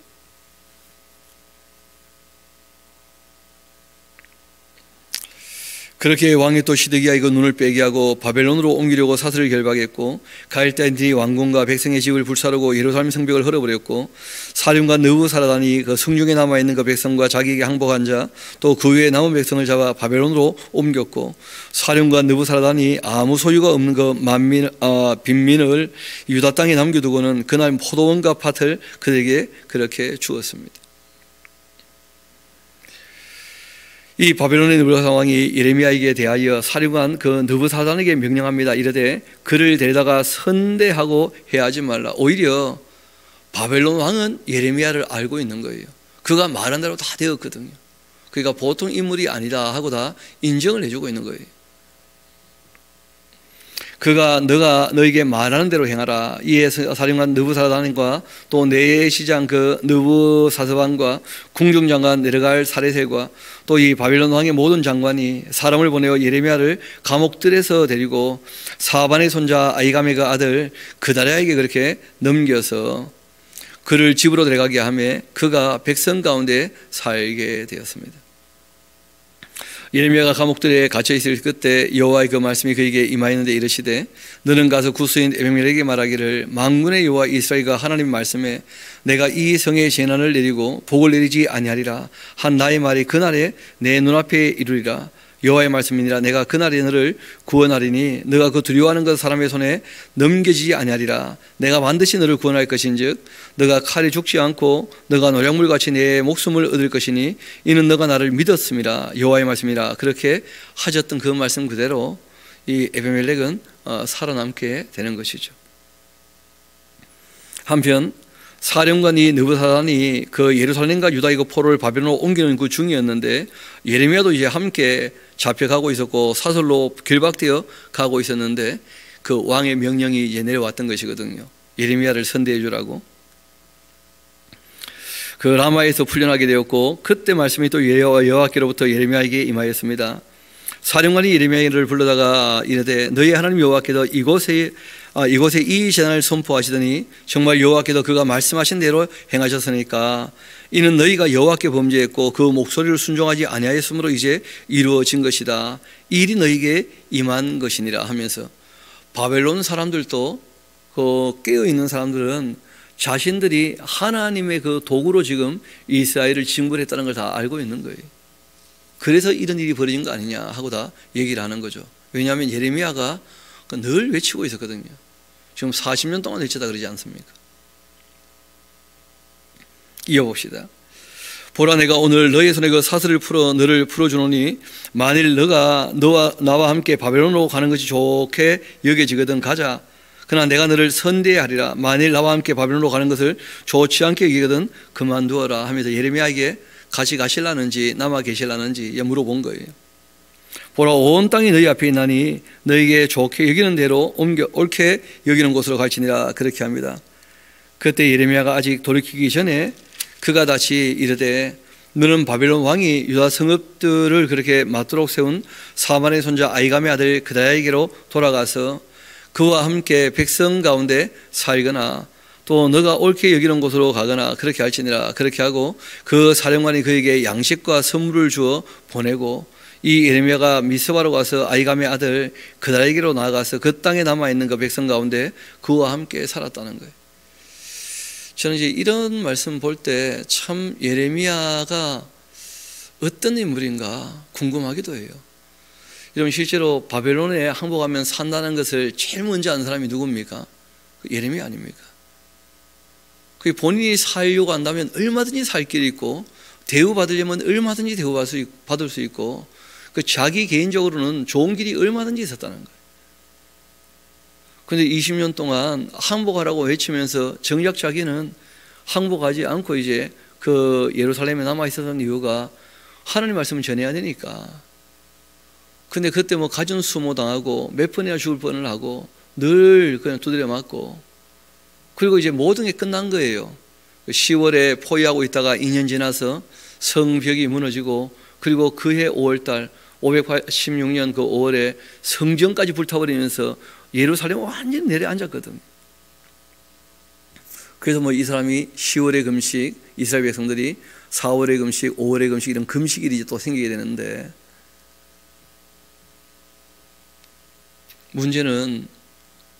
그렇게 왕이 또 시드기야의 그 눈을 빼게 하고 바벨론으로 옮기려고 사슬을 결박했고, 갈대인들이 왕궁과 백성의 집을 불사르고 예루살렘 성벽을 헐어버렸고, 사령관 느부사라단이 그 성중에 남아있는 그 백성과 자기에게 항복한 자, 또 그 외에 남은 백성을 잡아 바벨론으로 옮겼고, 사령관 느부사라단이 아무 소유가 없는 그 빈민을 유다 땅에 남겨두고는 그날 포도원과 밭을 그들에게 그렇게 주었습니다. 이 바벨론의 느부갓네살 왕이 예레미야에게 대하여 사령관 그 느부사라단에게 명령합니다. 이르되 그를 데려다가 선대하고 해하지 말라. 오히려 바벨론 왕은 예레미야를 알고 있는 거예요. 그가 말한 대로 다 되었거든요. 그러니까 보통 인물이 아니다 하고 다 인정을 해주고 있는 거예요. 그가 너가 너에게 말하는 대로 행하라. 이에 사령관 느부사라단과 또 내시장 그 느부사스반과 궁중장관 내려갈 사레셀과 또 이 바벨론 왕의 모든 장관이 사람을 보내어 예레미야를 감옥들에서 데리고 사반의 손자 아이가메의 아들 그다랴에게 그렇게 넘겨서 그를 집으로 데려가게 하며 그가 백성 가운데 살게 되었습니다. 예레미야가 감옥들에 갇혀 있을 그때 여호와의 그 말씀이 그에게 임하였는데 이르시되 너는 가서 구스인 에베멜에게 말하기를 만군의 여호와 이스라엘과 하나님 말씀에 내가 이 성에 재난을 내리고 복을 내리지 아니하리라 한 나의 말이 그날에 내 눈앞에 이루리라. 여호와의 말씀이니라. 내가 그날에 너를 구원하리니 너가 그 두려워하는 것 사람의 손에 넘겨지지 아니하리라. 내가 반드시 너를 구원할 것인즉 너가 칼에 죽지 않고 너가 노략물같이 내 목숨을 얻을 것이니 이는 너가 나를 믿었음이라. 여호와의 말씀이라. 그렇게 하셨던 그 말씀 그대로 이 에베멜렉은 살아남게 되는 것이죠. 한편 사령관이 느부사라단이 그 예루살렘과 유다의 그 포로를 바벨론으로 옮기는 그 중이었는데 예레미야도 이제 함께 잡혀가고 있었고 사슬로 결박되어 가고 있었는데 그 왕의 명령이 이제 내려왔던 것이거든요. 예레미야를 선대해 주라고. 그 라마에서 풀려나게 되었고, 그때 말씀이 또 여호와께로부터 예레미야에게 임하였습니다. 사령관이 예레미야를 불러다가 이르되 너희 하나님 여호와께서 이곳에 이 재난을 선포하시더니 정말 여호와께서 그가 말씀하신 대로 행하셨으니까 이는 너희가 여호와께 범죄했고 그 목소리를 순종하지 아니하였으므로 이제 이루어진 것이다. 이 일이 너희에게 임한 것이니라 하면서, 바벨론 사람들도 그 깨어있는 사람들은 자신들이 하나님의 그 도구로 지금 이스라엘을 징벌했다는 걸 다 알고 있는 거예요. 그래서 이런 일이 벌어진 거 아니냐 하고 다 얘기를 하는 거죠. 왜냐하면 예레미야가 늘 외치고 있었거든요. 지금 40년 동안 외쳤다 그러지 않습니까? 이어봅시다. 보라, 내가 오늘 너의 손에 그 사슬을 풀어 너를 풀어주노니 만일 너가 나와 함께 바벨론으로 가는 것이 좋게 여겨지거든 가자. 그러나 내가 너를 선대하리라. 만일 나와 함께 바벨론으로 가는 것을 좋지 않게 여기거든 그만두어라 하면서 예레미야에게 같이 가실라는지 남아 계실라는지 물어본 거예요. 보라, 온 땅이 너희 앞에 있나니 너희에게 좋게 여기는 대로 옳게 여기는 곳으로 갈지니라. 그렇게 합니다. 그때 예레미야가 아직 돌이키기 전에 그가 다시 이르되 너는 바벨론 왕이 유다 성읍들을 그렇게 맞도록 세운 사만의 손자 아이감의 아들 그다야에게로 돌아가서 그와 함께 백성 가운데 살거나 또 너가 옳게 여기는 곳으로 가거나 그렇게 할지니라. 그렇게 하고 그 사령관이 그에게 양식과 선물을 주어 보내고 이 예레미야가 미스바로 가서 아이감의 아들 그다야에게로 나아가서 그 땅에 남아있는 그 백성 가운데 그와 함께 살았다는 거예요. 저는 이제 이런 말씀 볼 때 참 예레미야가 어떤 인물인가 궁금하기도 해요. 여러분, 실제로 바벨론에 항복하면 산다는 것을 제일 먼저 아는 사람이 누굽니까? 예레미야 아닙니까? 그 본인이 살려고 한다면 얼마든지 살 길이 있고 대우받으려면 얼마든지 대우받을 수 있고 그 자기 개인적으로는 좋은 길이 얼마든지 있었다는 거예요. 그런데 20년 동안 항복하라고 외치면서 정작 자기는 항복하지 않고 이제 그 예루살렘에 남아 있었던 이유가 하나님 말씀을 전해야 되니까. 근데 그때 뭐 가진 수모 당하고 몇 번이나 죽을 뻔을 하고 늘 그냥 두드려 맞고, 그리고 이제 모든 게 끝난 거예요. 10월에 포위하고 있다가 2년 지나서 성벽이 무너지고, 그리고 그해 5월달 586년 그 5월에 성전까지 불타버리면서 예루살렘 완전히 내려앉았거든. 그래서 뭐 이 사람이 10월의 금식, 이스라엘 백성들이 4월의 금식, 5월의 금식 이런 금식일이 또 생기게 되는데, 문제는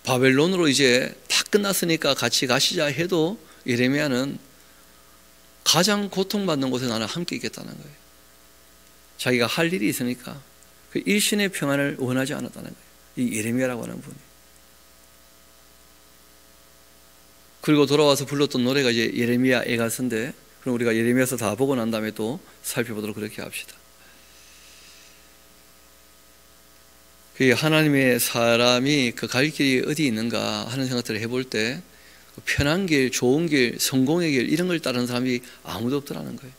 바벨론으로 이제 다 끝났으니까 같이 가시자 해도 예레미야는 가장 고통받는 곳에 나는 함께 있겠다는 거예요. 자기가 할 일이 있으니까 그 일신의 평안을 원하지 않았다는 거예요. 이 예레미야라고 하는 분이. 그리고 돌아와서 불렀던 노래가 이제 예레미야 애가서인데, 그럼 우리가 예레미야서 다 보고 난 다음에 또 살펴보도록 그렇게 합시다. 그 하나님의 사람이 그 갈 길이 어디 있는가 하는 생각들을 해볼 때 편한 길, 좋은 길, 성공의 길 이런 걸 따르는 사람이 아무도 없더라는 거예요.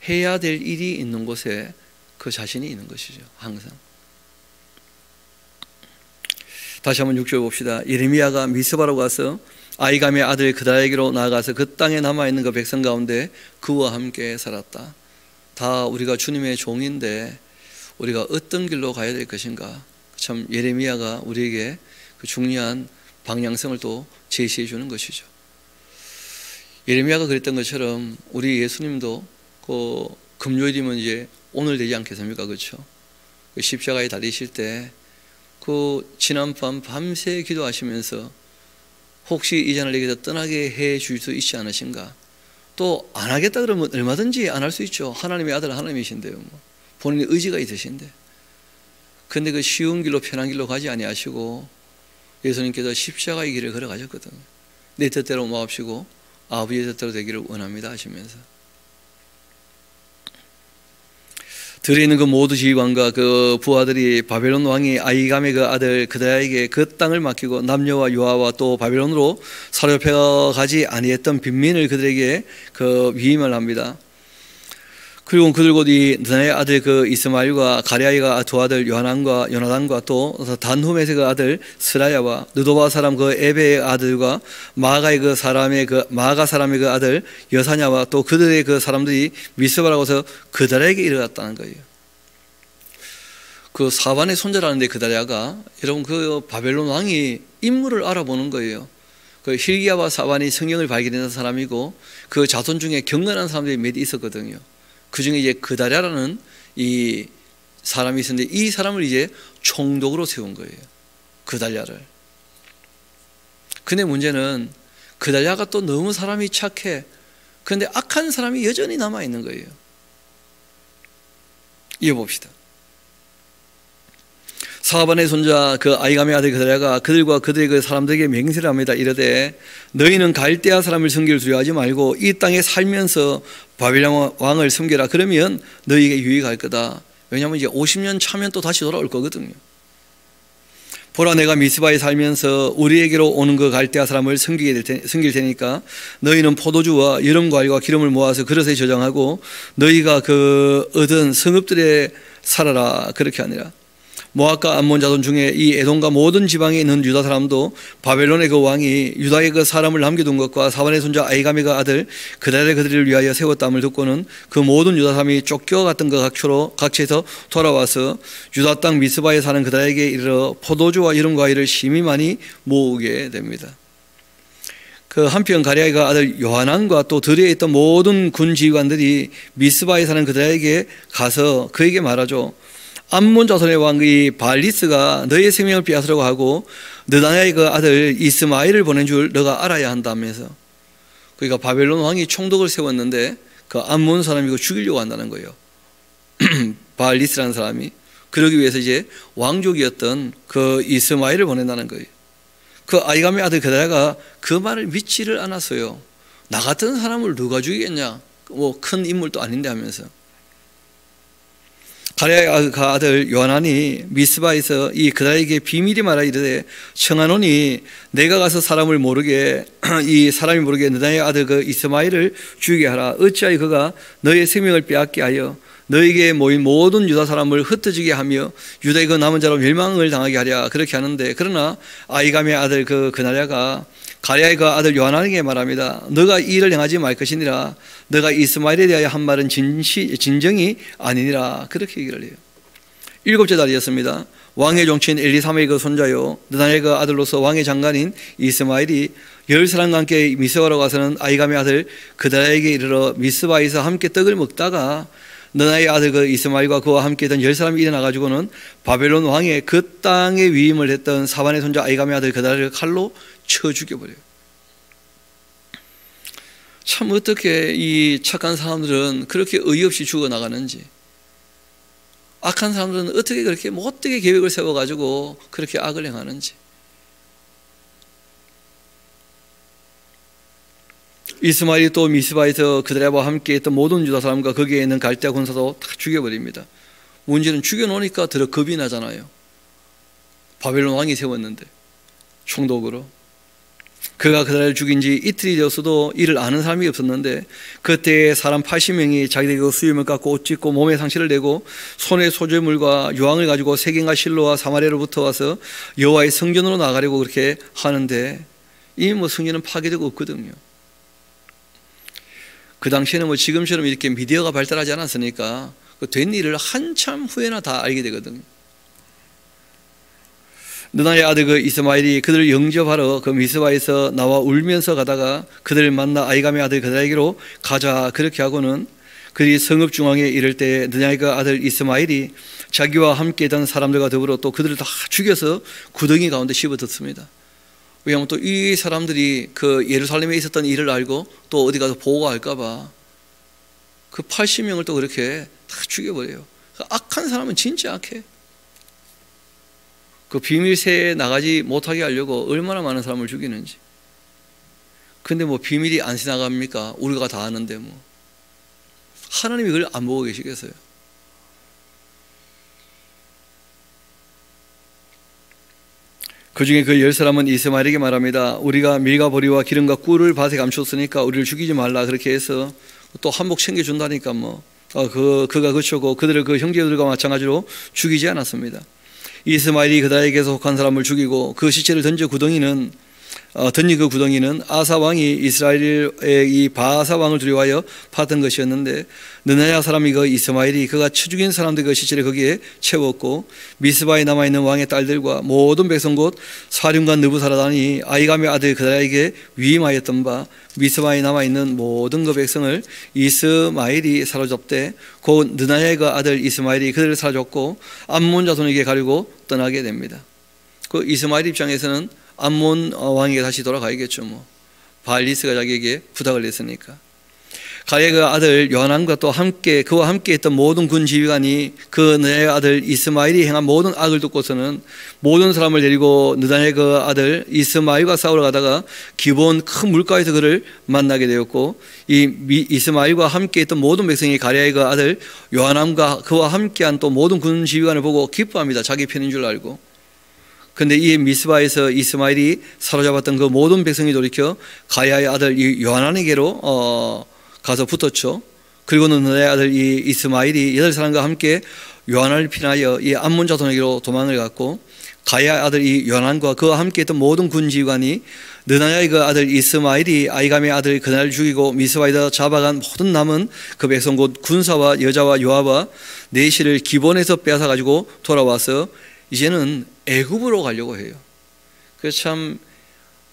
해야 될 일이 있는 곳에 그 자신이 있는 것이죠. 항상. 다시 한번 6절 봅시다. 예레미야가 미스바로 가서 아이감의 아들 그다야에게로 나아가서 그 땅에 남아있는 그 백성 가운데 그와 함께 살았다. 다 우리가 주님의 종인데 우리가 어떤 길로 가야 될 것인가. 참 예레미야가 우리에게 그 중요한 방향성을 또 제시해 주는 것이죠. 예레미야가 그랬던 것처럼 우리 예수님도 그 금요일이면 이제 오늘 되지 않겠습니까? 그렇죠? 그 십자가에 달리실 때 그 지난밤 밤새 기도하시면서 혹시 이 잔을 내게서 떠나게 해 줄 수 있지 않으신가? 또 안 하겠다 그러면 얼마든지 안 할 수 있죠. 하나님의 아들 하나님이신데요. 뭐. 본인의 의지가 있으신데. 근데 그 쉬운 길로 편한 길로 가지 아니하시고 예수님께서 십자가의 길을 걸어가셨거든요. 내 뜻대로 마옵시고 아버지의 뜻대로 되기를 원합니다 하시면서. 들에 있는 그 모두 지휘관과 그 부하들이 바벨론 왕이 아이감의 그 아들 그다야에게 그 땅을 맡기고 남녀와 유아와 또 바벨론으로 사로잡혀 가지 아니했던 빈민을 그들에게 그 위임을 합니다. 그리고 그들 곧 이 느나의 아들 그 이스마엘과 가랴이가 두 아들 요나단과 또 단후메의 그 아들 스라야와 느도바 사람 그 에베의 아들과 마아가 사람의 그 아들 여사냐와 또 그들의 그 사람들이 미스바라고서 그다랴에게 이르렀다는 거예요. 그 사반의 손자라는데 그다랴가 여러분 그 바벨론 왕이 인물을 알아보는 거예요. 그 hil기야와 사반이 성경을 발견한 사람이고 그 자손 중에 경건한 사람들이 몇 있었거든요. 그 중에 이제 그다랴라는 이 사람이 있었는데 이 사람을 이제 총독으로 세운 거예요. 그달랴를. 근데 문제는 그달랴가 또 너무 사람이 착해. 그런데 악한 사람이 여전히 남아 있는 거예요. 이어봅시다. 사반의 손자 그 아이감의 아들 그달랴가 그들과 그들의 그 사람들에게 맹세를 합니다. 이르되 너희는 갈대아 사람을 섬기를 두려워하지 말고 이 땅에 살면서 바벨론 왕을 섬겨라. 그러면 너희에게 유익할 거다. 왜냐하면 이제 50년 차면 또 다시 돌아올 거거든요. 보라 내가 미스바에 살면서 우리에게로 오는 그 갈대아 사람을 섬길 테니까 너희는 포도주와 여름과일과 기름을 모아서 그릇에 저장하고 너희가 그 얻은 성읍들에 살아라. 그렇게 하니라. 모압과 암몬 자손 중에 이 에돔과 모든 지방에 있는 유다 사람도 바벨론의 그 왕이 유다의 그 사람을 남겨둔 것과 사반의 손자 아이감의 그 아들 그달랴 그들을 위하여 세웠다함을 듣고는 그 모든 유다 사람이 쫓겨갔던 그 각처에서 돌아와서 유다 땅 미스바에 사는 그달랴에게 이르러 포도주와 여름과일을 심히 많이 모으게 됩니다. 그 한편 가랴의 그 아들 요하난과 또 들에 있던 모든 군 지휘관들이 미스바에 사는 그달랴에게 가서 그에게 말하죠. 암몬 자손의 왕의 발리스가 너의 생명을 빼앗으려고 하고 느다냐의 그 아들 이스마엘을 보낸 줄 너가 알아야 한다면서. 그러니까 바벨론 왕이 총독을 세웠는데 그 암몬 사람이 그 죽이려고 한다는 거예요. 발리스라는 사람이. 그러기 위해서 이제 왕족이었던 그 이스마엘을 보낸다는 거예요. 그 아이감의 아들 그달랴가 그 말을 믿지를 않았어요. 나 같은 사람을 누가 죽이겠냐? 뭐 큰 인물도 아닌데 하면서. 가랴의 그 아들 요하난이 미스바에서 이 그달랴에게 비밀이 말하 이르되 청하노니 내가 가서 이 사람이 모르게 느다냐의 아들 그 이스마엘을 죽이게 하라. 어찌하여 그가 너의 생명을 빼앗게 하여 너에게 모인 모든 유다 사람을 흩어지게 하며 유다의 그 남은 자로 멸망을 당하게 하랴. 그렇게 하는데 그러나 아이감의 아들 그날랴가 가랴의 그 아들 요하난에게 말합니다. 너가 이 일을 행하지 말 것이니라. 너가 이스마엘에 대하여 한 말은 진정이 아니니라. 그렇게 얘기를 해요. 7째 달이었습니다. 왕의 종친 엘리사마의 그 손자요 느다냐의 그 아들로서 왕의 장관인 이스마엘이 10사람과 함께 미스바로 가서는 아이감의 아들 그달랴에게 이르러 미스바에서 함께 떡을 먹다가 느다냐의 아들 그 이스마엘과 그와 함께 있던 10사람이 일어나가지고는 바벨론 왕의 그 땅에 위임을 했던 사반의 손자 아이감의 아들 그달랴를 칼로 쳐 죽여버려요. 참 어떻게 이 착한 사람들은 그렇게 의없이 죽어나가는지, 악한 사람들은 어떻게 그렇게 못되게 계획을 세워가지고 그렇게 악을 행하는지. 이스마엘이 또 미스바에서 그들과 함께 있던 모든 유다 사람과 거기에 있는 갈대아 군사도 다 죽여버립니다. 문제는 죽여놓으니까 더러 겁이 나잖아요. 바벨론 왕이 세웠는데 총독으로. 그가 그들을 죽인 지 이틀이 되었어도 이를 아는 사람이 없었는데 그때 사람 80명이 자기들의 수염을 깎고 옷 찢고 몸에 상처를 내고 손에 소재물과 유황을 가지고 세겜과 실로와 사마리아로부터 와서 여호와의 성전으로 나가려고 그렇게 하는데 이미 뭐 성전은 파괴되고 없거든요. 그 당시에는 뭐 지금처럼 이렇게 미디어가 발달하지 않았으니까 그 된 일을 한참 후에나 다 알게 되거든요. 느다냐의 아들 그 이스마엘이 그들을 영접하러 그 미스바에서 나와 울면서 가다가 그들을 만나 아이감의 아들 그달랴에게로 가자. 그렇게 하고는 그들이 성읍 중앙에 이를 때 느다냐의 그 아들 이스마엘이 자기와 함께 있던 사람들과 더불어 또 그들을 다 죽여서 구덩이 가운데 씹어뒀습니다. 왜냐하면 또 이 사람들이 그 예루살렘에 있었던 일을 알고 또 어디 가서 보고할까 봐 그 80명을 또 그렇게 다 죽여버려요. 악한 사람은 진짜 악해. 그 비밀세에 나가지 못하게 하려고 얼마나 많은 사람을 죽이는지. 근데 뭐 비밀이 안 새나갑니까? 우리가 다 아는데 뭐. 하나님이 그걸 안 보고 계시겠어요? 그 중에 그 10사람은 이스마엘에게 말합니다. 우리가 밀과 보리와 기름과 꿀을 밭에 감추었으니까 우리를 죽이지 말라. 그렇게 해서 또 한몫 챙겨준다니까 뭐 그가 그쳤고 그들을 그 형제들과 마찬가지로 죽이지 않았습니다. 이스마엘이 그다에게서 속한 사람을 죽이고 그 시체를 던진 그 구덩이는 아사 왕이 이스라엘의 이 바아사 왕을 두려워하여 파던 것이었는데 느나야 사람이 그 이스마엘이 그가 쳐 죽인 사람들 그 시체를 거기에 채웠고 미스바에 남아있는 왕의 딸들과 모든 백성 곧 사령관 느부사라단이 아이감의 아들 그다에게 위임하였던 바 미스바에 남아있는 모든 그 백성을 이스마엘이 사로잡되 곧 느나야의 그 아들 이스마엘이 그들을 사로잡고 암몬 자손에게 가려고 떠나게 됩니다. 그 이스마엘 입장에서는 암몬 왕에게 다시 돌아가야겠죠. 바알리스가 자기에게 부탁을 했으니까. 가레의 그 아들 요하난과 또 함께 그와 함께 했던 모든 군 지휘관이 그 느다의 아들 이스마엘이 행한 모든 악을 듣고서는 모든 사람을 데리고 느다의 그 아들 이스마엘과 싸우러 가다가 기브온 큰 물가에서 그를 만나게 되었고 이 이스마엘과 함께 했던 모든 백성이 가레의 그 아들 요하난과 그와 함께한 또 모든 군 지휘관을 보고 기뻐합니다. 자기 편인 줄 알고. 그런데 이 미스바에서 이스마엘이 사로잡았던 그 모든 백성이 돌이켜 가야의 아들 이 요하난에게로 가서 붙었죠. 그리고는 느다의 아들 이 이스마엘이 8사람과 함께 요하난을 피하여 이 암몬 자손에게로 도망을 갔고 가야의 아들 이 요하난과 그와 함께 했던 모든 군지휘관이 느다의 그 아들 이스마엘이 아이감의 아들 그날을 죽이고 미스바에서 잡아간 모든 남은 그 백성 곧 군사와 여자와 요압과 내시를 기본에서 빼앗아 가지고 돌아와서 이제는 애굽으로 가려고 해요. 그래서 참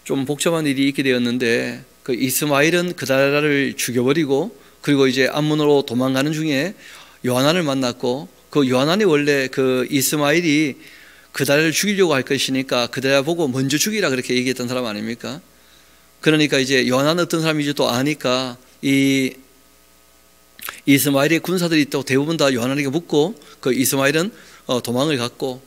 좀 복잡한 일이 있게 되었는데 그 이스마엘은 그다라를 죽여버리고 그리고 이제 암몬으로 도망가는 중에 요하난을 만났고 그 요하난이 원래 그 이스마엘이 그다라를 죽이려고 할 것이니까 그다라 보고 먼저 죽이라 그렇게 얘기했던 사람 아닙니까? 그러니까 이제 요하난 어떤 사람인지 또 아니까 이 이스마엘의 군사들이 또 대부분 다 요하난에게 묻고 그 이스마엘은 도망을 갔고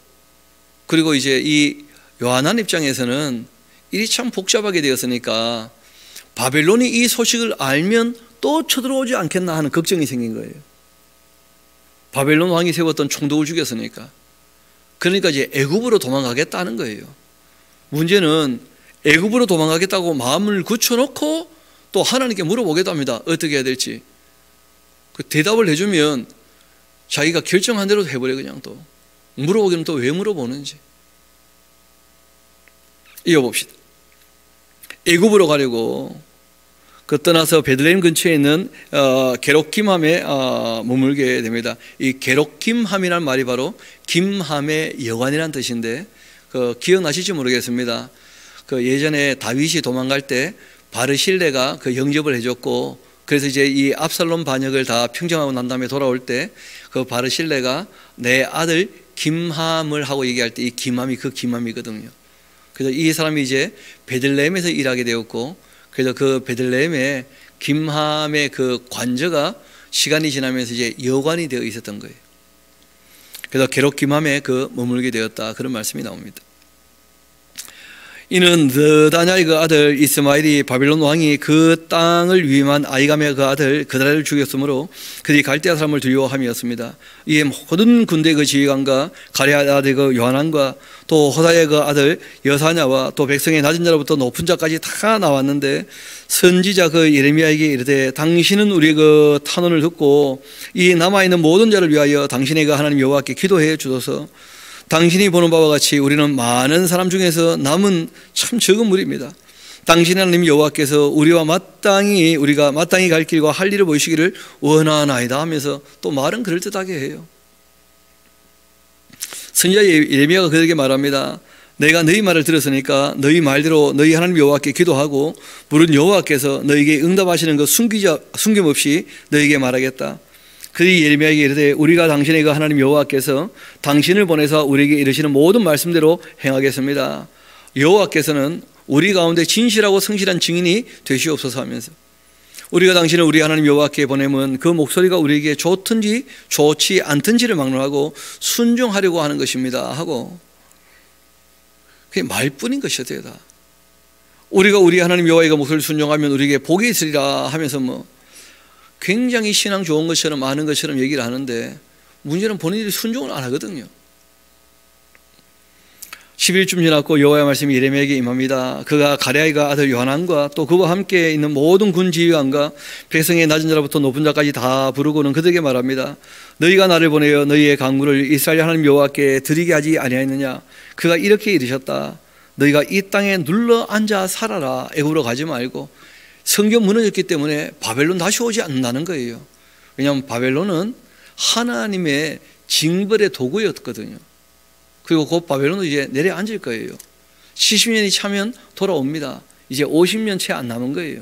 그리고 이제 이 요하난 입장에서는 일이 참 복잡하게 되었으니까 바벨론이 이 소식을 알면 또 쳐들어오지 않겠나 하는 걱정이 생긴 거예요. 바벨론 왕이 세웠던 총독을 죽였으니까. 그러니까 이제 애굽으로 도망가겠다는 거예요. 문제는 애굽으로 도망가겠다고 마음을 굳혀놓고 또 하나님께 물어보겠답니다. 어떻게 해야 될지. 그 대답을 해주면 자기가 결정한 대로 해버려. 그냥 또 물어보기는 또 왜 물어보는지. 이어봅시다. 애굽으로 가려고 그 떠나서 베들레헴 근처에 있는 게록김함에 머물게 됩니다. 이 게록김함이라는 말이 바로 김함의 여관이라는 뜻인데 기억나실지 모르겠습니다. 그 예전에 다윗이 도망갈 때 바르실레가 그 영접을 해줬고 그래서 이제 이 압살롬 반역을 다 평정하고 난 다음에 돌아올 때 그 바르실레가 내 아들 김함을 하고 얘기할 때 이 김함이 그 김함이거든요. 그래서 이 사람이 이제 베들레헴에서 일하게 되었고 그래서 그 베들레헴에 김함의 그 관저가 시간이 지나면서 이제 여관이 되어 있었던 거예요. 그래서 게록김함에 그 머물게 되었다 그런 말씀이 나옵니다. 이는 느다냐의 그 아들 이스마엘이 바빌론 왕이 그 땅을 위임한 아이감의 그 아들 그다라를 죽였으므로 그들이 갈대아 사람을 두려워함이었습니다. 이에 모든 군대 그 지휘관과 가레아의 아들 그 요하난과 또 호사의 그 아들 여사냐와 또 백성의 낮은 자로부터 높은 자까지 다 나왔는데 선지자 그 예레미야에게 이르되 당신은 우리 그 탄원을 듣고 이 남아있는 모든 자를 위하여 당신의 그 하나님 여호와께 기도해 주소서. 당신이 보는 바와 같이 우리는 많은 사람 중에서 남은 참 적은 무리입니다. 당신 하나님 여호와께서 우리가 마땅히 갈 길과 할 일을 보이시기를 원하나이다 하면서 또 말은 그럴듯하게 해요. 선지자 예레미야가 그들에게 말합니다. 내가 너희 말을 들었으니까 너희 말대로 너희 하나님 여호와께 기도하고 부른 여호와께서 너희에게 응답하시는 것 숨김없이 너희에게 말하겠다. 그들이 예레미야에게 이르되 우리가 당신의 그 하나님 여호와께서 당신을 보내서 우리에게 이르시는 모든 말씀대로 행하겠습니다. 여호와께서는 우리 가운데 진실하고 성실한 증인이 되시옵소서 하면서 우리가 당신을 우리 하나님 여호와께 보내면 그 목소리가 우리에게 좋든지 좋지 않든지를 막론하고 순종하려고 하는 것입니다 하고 그게 말뿐인 것이었대요. 다. 우리가 우리 하나님 여호와의 목소리를 순종하면 우리에게 복이 있으리라 하면서 굉장히 신앙 좋은 것처럼 아는 것처럼 얘기를 하는데 문제는 본인들이 순종을 안 하거든요. 10일쯤 지났고 여호와의 말씀이 예레미야에게 임합니다. 그가 가랴이가 아들 요하난과 또 그와 함께 있는 모든 군 지휘관과 백성의 낮은 자로부터 높은 자까지 다 부르고는 그들에게 말합니다. 너희가 나를 보내어 너희의 강구를 이스라엘 하나님 여호와께 드리게 하지 아니하였느냐. 그가 이렇게 이르셨다. 너희가 이 땅에 눌러 앉아 살아라. 애굽으로 가지 말고. 성경 무너졌기 때문에 바벨론 다시 오지 않는다는 거예요. 왜냐하면 바벨론은 하나님의 징벌의 도구였거든요. 그리고 곧 바벨론도 이제 내려앉을 거예요. 70년이 차면 돌아옵니다. 이제 50년 채 안 남은 거예요.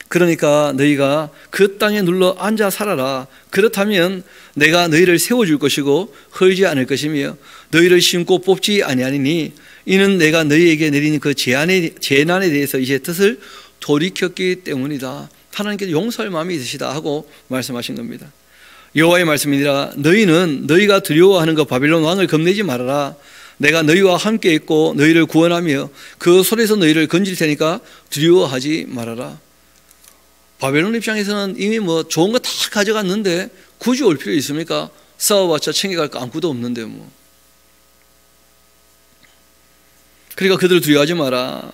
그러니까 너희가 그 땅에 눌러 앉아 살아라. 그렇다면 내가 너희를 세워줄 것이고 헐지 않을 것이며 너희를 심고 뽑지 아니하리니 이는 내가 너희에게 내린 그 재난에 대해서 이제 뜻을 돌이켰기 때문이다. 하나님께서 용서할 마음이 있으시다 하고 말씀하신 겁니다. 여호와의 말씀이니라. 너희는 너희가 두려워하는 그 바벨론 왕을 겁내지 말아라. 내가 너희와 함께 있고 너희를 구원하며 그 손에서 너희를 건질 테니까 두려워하지 말아라. 바벨론 입장에서는 이미 뭐 좋은 거 다 가져갔는데 굳이 올 필요 있습니까? 싸워봤자 챙겨갈 거 아무것도 없는데 뭐. 그러니까 그들을 두려워하지 마라.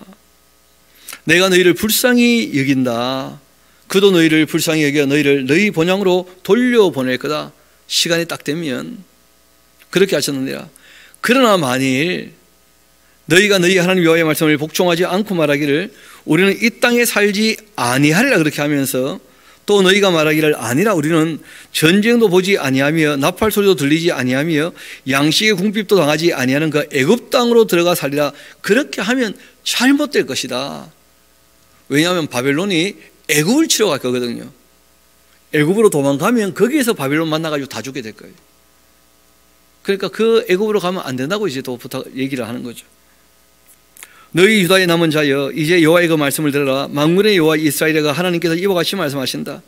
내가 너희를 불쌍히 여긴다. 그도 너희를 불쌍히 여겨 너희를 너희 본향으로 돌려보낼 거다. 시간이 딱 되면 그렇게 하셨느니라. 그러나 만일 너희가 너희 하나님 여호와의 말씀을 복종하지 않고 말하기를 우리는 이 땅에 살지 아니하리라 그렇게 하면서 또 너희가 말하기를 아니라 우리는 전쟁도 보지 아니하며 나팔 소리도 들리지 아니하며 양식의 궁핍도 당하지 아니하는 그 애굽 땅으로 들어가 살리라. 그렇게 하면 잘못될 것이다. 왜냐하면 바벨론이 애굽을 치러 갈 거거든요. 애굽으로 도망가면 거기에서 바벨론 만나가지고 다 죽게 될 거예요. 그러니까 그 애굽으로 가면 안 된다고 이제 또 얘기를 하는 거죠. 너희 유다의 남은 자여 이제 여호와의 그 말씀을 들으라. 만군의 여호와 이스라엘의 하나님께서 이와 같이 말씀하신다.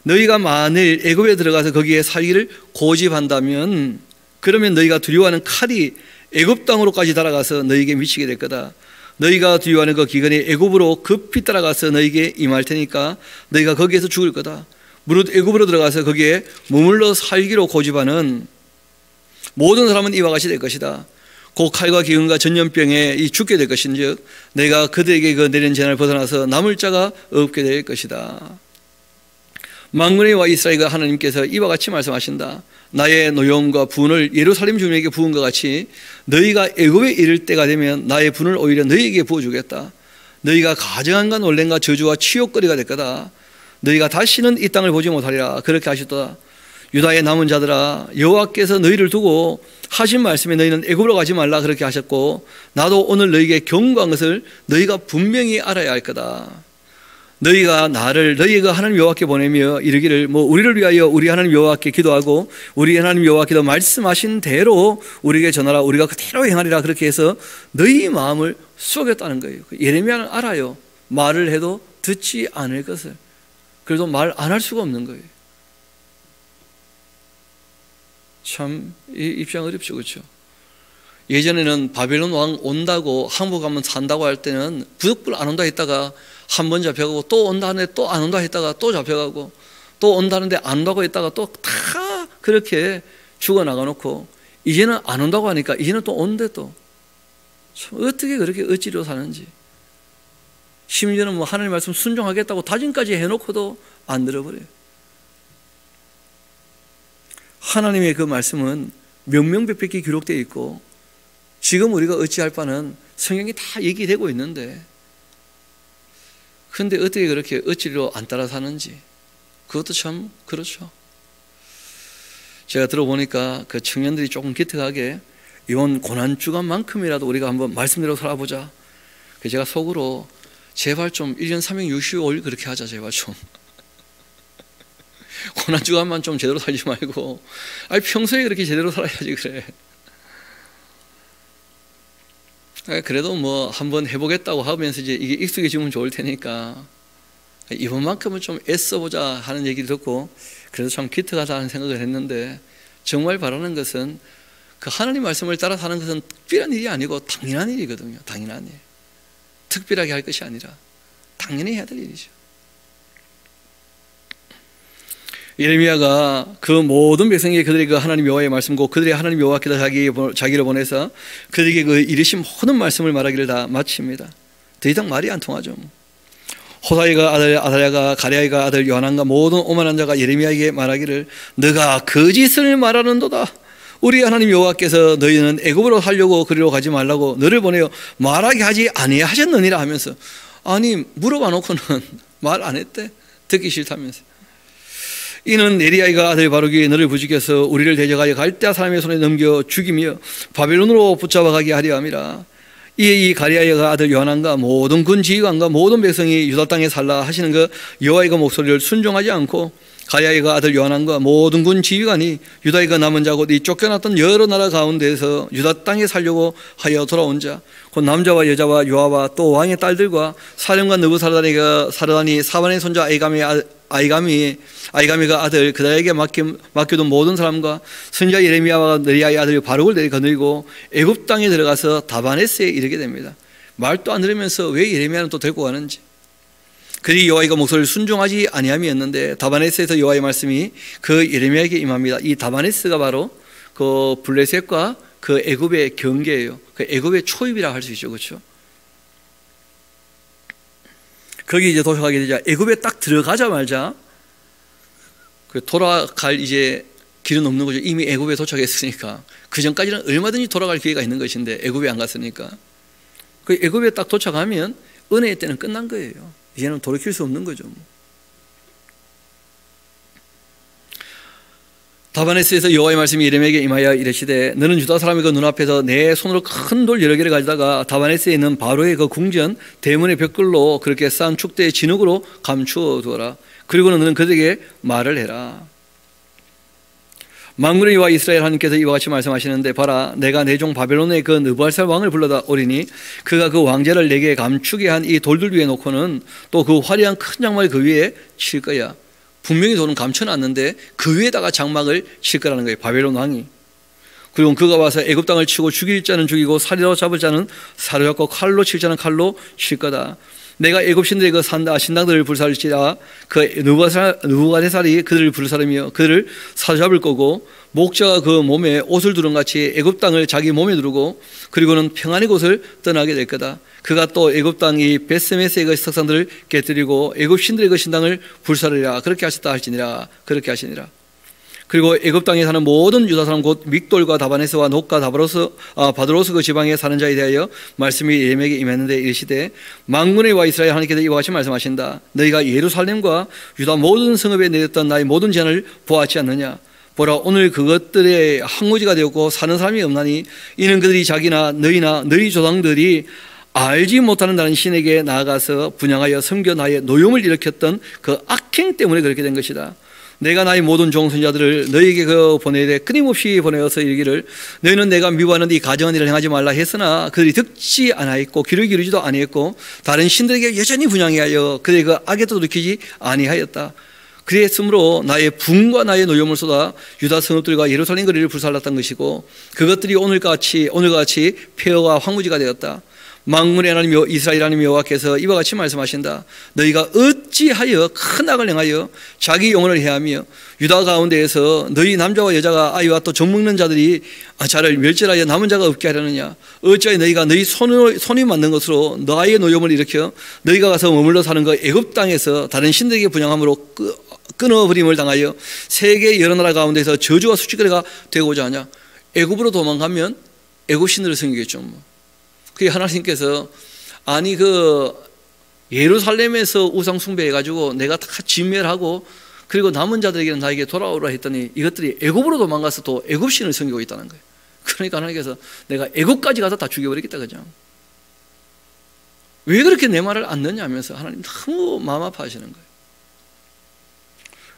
너희가 만일 애굽에 들어가서 거기에 살기를 고집한다면 그러면 너희가 두려워하는 칼이 애굽 땅으로까지 달아가서 너희에게 미치게 될 거다. 너희가 두려워하는 그 기근이 애굽으로 급히 따라가서 너희에게 임할 테니까 너희가 거기에서 죽을 거다. 무릇 애굽으로 들어가서 거기에 머물러 살기로 고집하는 모든 사람은 이와 같이 될 것이다. 곧 칼과 기근과 전염병에 죽게 될 것인즉 내가 그들에게 그 내린 재난을 벗어나서 남을 자가 없게 될 것이다. 만군의 여호와 이스라엘 하나님께서 이와 같이 말씀하신다. 나의 노여움과 분을 예루살렘 주민에게 부은 것 같이 너희가 애굽에 이를 때가 되면 나의 분을 오히려 너희에게 부어주겠다. 너희가 가증한과 놀램과 저주와 치욕거리가 될 거다. 너희가 다시는 이 땅을 보지 못하리라. 그렇게 하셨다. 유다의 남은 자들아 여호와께서 너희를 두고 하신 말씀에 너희는 애굽으로 가지 말라 그렇게 하셨고 나도 오늘 너희에게 경고한 것을 너희가 분명히 알아야 할 거다. 너희가 나를 너희가 하나님 여호와께 보내며 이르기를 우리를 위하여 우리 하나님 여호와께 기도하고 우리 하나님 여호와께도 말씀하신 대로 우리에게 전하라. 우리가 그대로 행하리라. 그렇게 해서 너희 마음을 속였다는 거예요. 예레미야는 알아요. 말을 해도 듣지 않을 것을. 그래도 말 안 할 수가 없는 거예요. 참 이 입장 어렵죠, 그렇죠? 예전에는 바벨론 왕 온다고 한국 가면 산다고 할 때는 부득불 안 온다 했다가 한 번 잡혀가고 또 온다는데 또 안 온다 했다가 또 잡혀가고 또 온다는데 안 온다고 했다가 또 다 그렇게 죽어나가 놓고 이제는 안 온다고 하니까 이제는 또 온대. 또 참 어떻게 그렇게 억지로 사는지. 심지어는 하나님 말씀 순종하겠다고 다짐까지 해놓고도 안 들어버려요. 하나님의 그 말씀은 명명백백히 기록되어 있고 지금 우리가 어찌할 바는 성경이 다 얘기되고 있는데 그런데 어떻게 그렇게 어찌로 안 따라 사는지 그것도 참 그렇죠. 제가 들어보니까 그 청년들이 조금 기특하게 이번 고난주간만큼이라도 우리가 한번 말씀대로 살아보자. 제가 속으로 제발 좀 1년 365일 그렇게 하자. 제발 좀 고난주간만 좀 제대로 살지 말고 평소에 그렇게 제대로 살아야지. 그래 그래도 한번 해보겠다고 하면서 이제 이게 익숙해지면 좋을 테니까 이번만큼은 좀 애써보자 하는 얘기를 듣고 그래도 참 기특하다는 생각을 했는데 정말 바라는 것은 그 하나님 말씀을 따라 사는 것은 특별한 일이 아니고 당연한 일이거든요. 당연한 일. 특별하게 할 것이 아니라 당연히 해야 될 일이죠. 예레미야가 그 모든 백성에게 그들의 그 하나님 여호와의 말씀고 그들의 하나님 여호와께서 자기를 보내서 그들에게 그 이르신 모든 말씀을 말하기를 다 마칩니다. 더 이상 말이 안 통하죠. 호사이가 아들 아다랴가 가랴이가 아들 요하난과 모든 오만한 자가 예레미야에게 말하기를 너가 거짓을 말하는도다. 우리 하나님 여호와께서 너희는 애굽으로 살려고 그리로 가지 말라고 너를 보내어 말하게 하지 아니하셨느니라 하면서, 아니 물어봐 놓고는 말 안 했대. 듣기 싫다면서. 이는 네리야가 아들 바룩이 너를 부추겨서 우리를 대적하여 갈대아 사람의 손에 넘겨 죽이며 바벨론으로 붙잡아 가게 하려 함이라. 이에 이 가랴이가 아들 요하난과 모든 군 지휘관과 모든 백성이 유다 땅에 살라 하시는 그 여호와의 그 목소리를 순종하지 않고, 가랴이가 아들 요하난과 모든 군 지휘관이 유다의 그 남은 자 곧 이 쫓겨났던 여러 나라 가운데에서 유다 땅에 살려고 하여 돌아온 자 곧 남자와 여자와 요압과 또 왕의 딸들과 사령관 느부사라단이 사반의 손자 아이가미가 아들 그다에게 맡겨둔 모든 사람과 선지자 예레미야와 느리야의 아들 바룩을 내리 거느리고 애굽 땅에 들어가서 다바네스에 이르게 됩니다. 말도 안 들으면서 왜 예레미야는 또 데리고 가는지. 그들이 여호와의 목소리를 순종하지 아니함이었는데 다바네스에서 여호와의 말씀이 그 예레미야에게 임합니다. 이 다바네스가 바로 그 블레셋과 그 애굽의 경계예요. 그 애굽의 초입이라 할 수 있죠, 그렇죠? 거기 이제 도착하게 되자 애굽에 딱 들어가자마자 그 돌아갈 이제 길은 없는 거죠. 이미 애굽에 도착했으니까. 그 전까지는 얼마든지 돌아갈 기회가 있는 것인데 애굽에 안 갔으니까. 그 애굽에 딱 도착하면 은혜의 때는 끝난 거예요. 이제는 돌이킬 수 없는 거죠. 다바네스에서 여호와의 말씀이 예레미야에게 임하여 이르시되 너는 유다 사람의 그 눈앞에서 내 손으로 큰 돌 여러 개를 가져다가 다바네스에 있는 바로의 그 궁전 대문의 벽걸로 그렇게 쌓은 축대의 진흙으로 감추어 두어라. 그리고는 너는 그들에게 말을 해라. 만군의 여호와 이스라엘 하나님께서 이와 같이 말씀하시는데 봐라, 내가 내 종 바벨론의 그 느부갓네살 왕을 불러다 오리니 그가 그 왕자를 내게 감추게 한 이 돌들 위에 놓고는 또 그 화려한 큰 장막을 그 위에 칠 거야. 분명히 돌은 감춰놨는데 그 위에다가 장막을 칠 거라는 거예요, 바벨론 왕이. 그리고 그가 와서 애굽 땅을 치고 죽일 자는 죽이고 사로잡을 자는 사로잡고 칼로 칠 자는 칼로 칠 거다. 내가 애굽 신들의 그 신당들을 불살지라. 그 느부갓네살이 그들을 불사르며 그들을 사로잡을 거고, 목자가 그 몸에 옷을 두른 같이 애굽 땅을 자기 몸에 두르고 그리고는 평안의 곳을 떠나게 될 거다. 그가 또 애굽 땅이 베스메스의 그 석상들을 깨뜨리고 애굽 신들의 그 신당을 불사르리라. 그렇게 하셨다 할지니라. 그렇게 하시니라. 그리고 애굽 땅에 사는 모든 유다 사람 곧 믹돌과 다바네스와 녹과 바드로스 그 지방에 사는 자에 대하여 말씀이 예레미야에게 임했는데 이르시되 만군의 여호와 이스라엘 하나님께서 이와 같이 말씀하신다. 너희가 예루살렘과 유다 모든 성읍에 내렸던 나의 모든 재난을 보았지 않느냐. 보라, 오늘 그것들의 항우지가 되었고 사는 사람이 없나니 이는 그들이 자기나 너희나 너희 조상들이 알지 못하는 다른 신에게 나아가서 분향하여 섬겨 나의 노염을 일으켰던 그 악행 때문에 그렇게 된 것이다. 내가 나의 모든 종선자들을 너희에게 보내되 끊임없이 보내어서 이르기를 너희는 내가 미워하는 이 가정한 일을 행하지 말라 했으나 그들이 듣지 아니하였고 귀를 기울이지도 아니했고 다른 신들에게 여전히 분향하여 그들의 그 악에도 돌이키지 아니하였다. 그랬으므로 나의 분과 나의 노염을 쏟아 유다 성읍들과 예루살렘 거리를 불살랐던 것이고 그것들이 오늘과 같이 폐허와 황무지가 되었다. 만군의 하나님 이스라엘 하나님 여호와께서 이와 같이 말씀하신다. 너희가 어찌하여 큰 악을 행하여 자기 영혼을 해하며 유다 가운데에서 너희 남자와 여자가 아이와 또 젖먹는 자들이 자를 멸절하여 남은 자가 없게 하려느냐. 어찌하여 너희가 너희 손이 만든 것으로 너희의 노염을 일으켜 너희가 가서 머물러 사는 그 애굽 땅에서 다른 신들에게 분향함으로 끊어버림을 당하여 세계 여러 나라 가운데서 저주와 수치거리가 되고자 하냐. 애굽으로 도망가면 애굽 신들을 섬기겠죠. 그게 하나님께서 아니 그 예루살렘에서 우상 숭배해가지고 내가 다 진멸하고 그리고 남은 자들에게는 나에게 돌아오라 했더니 이것들이 애굽으로 도망가서 또 애굽 신을 섬기고 있다는 거예요. 그러니까 하나님께서 내가 애굽까지 가서 다 죽여버리겠다, 그죠? 왜 그렇게 내 말을 안 듣냐 하면서 하나님 너무 마음 아파하시는 거예요.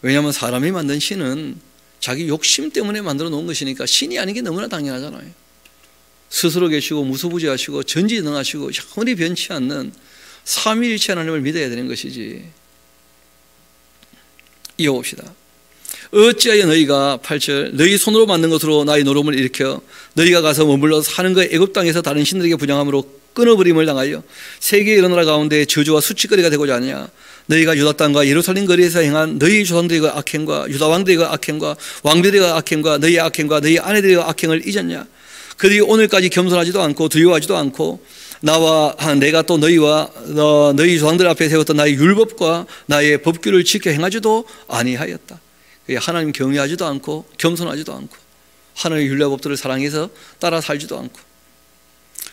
왜냐하면 사람이 만든 신은 자기 욕심 때문에 만들어 놓은 것이니까 신이 아닌 게 너무나 당연하잖아요. 스스로 계시고 무소부지하시고 전지능하시고 영원히 변치 않는 삼위일체 하나님을 믿어야 되는 것이지. 이어봅시다. 어찌하여 너희가 8절 너희 손으로 만든 것으로 나의 노름을 일으켜 너희가 가서 머물러 사는 그 애굽 땅에서 다른 신들에게 분향함으로 끊어버림을 당하여 세계의 여러 나라 가운데 저주와 수치거리가 되고자 하느냐. 너희가 유다 땅과 예루살렘 거리에서 행한 너희 조상들의 악행과 유다 왕들의 악행과 왕들의 악행과 너희 악행과 너희 아내들의 악행을 잊었냐? 그들이 오늘까지 겸손하지도 않고 두려워하지도 않고 내가 또 너희와 너희 조상들 앞에 세웠던 나의 율법과 나의 법규를 지켜 행하지도 아니하였다. 하나님 경외하지도 않고 겸손하지도 않고 하나님의 율법들을 사랑해서 따라 살지도 않고,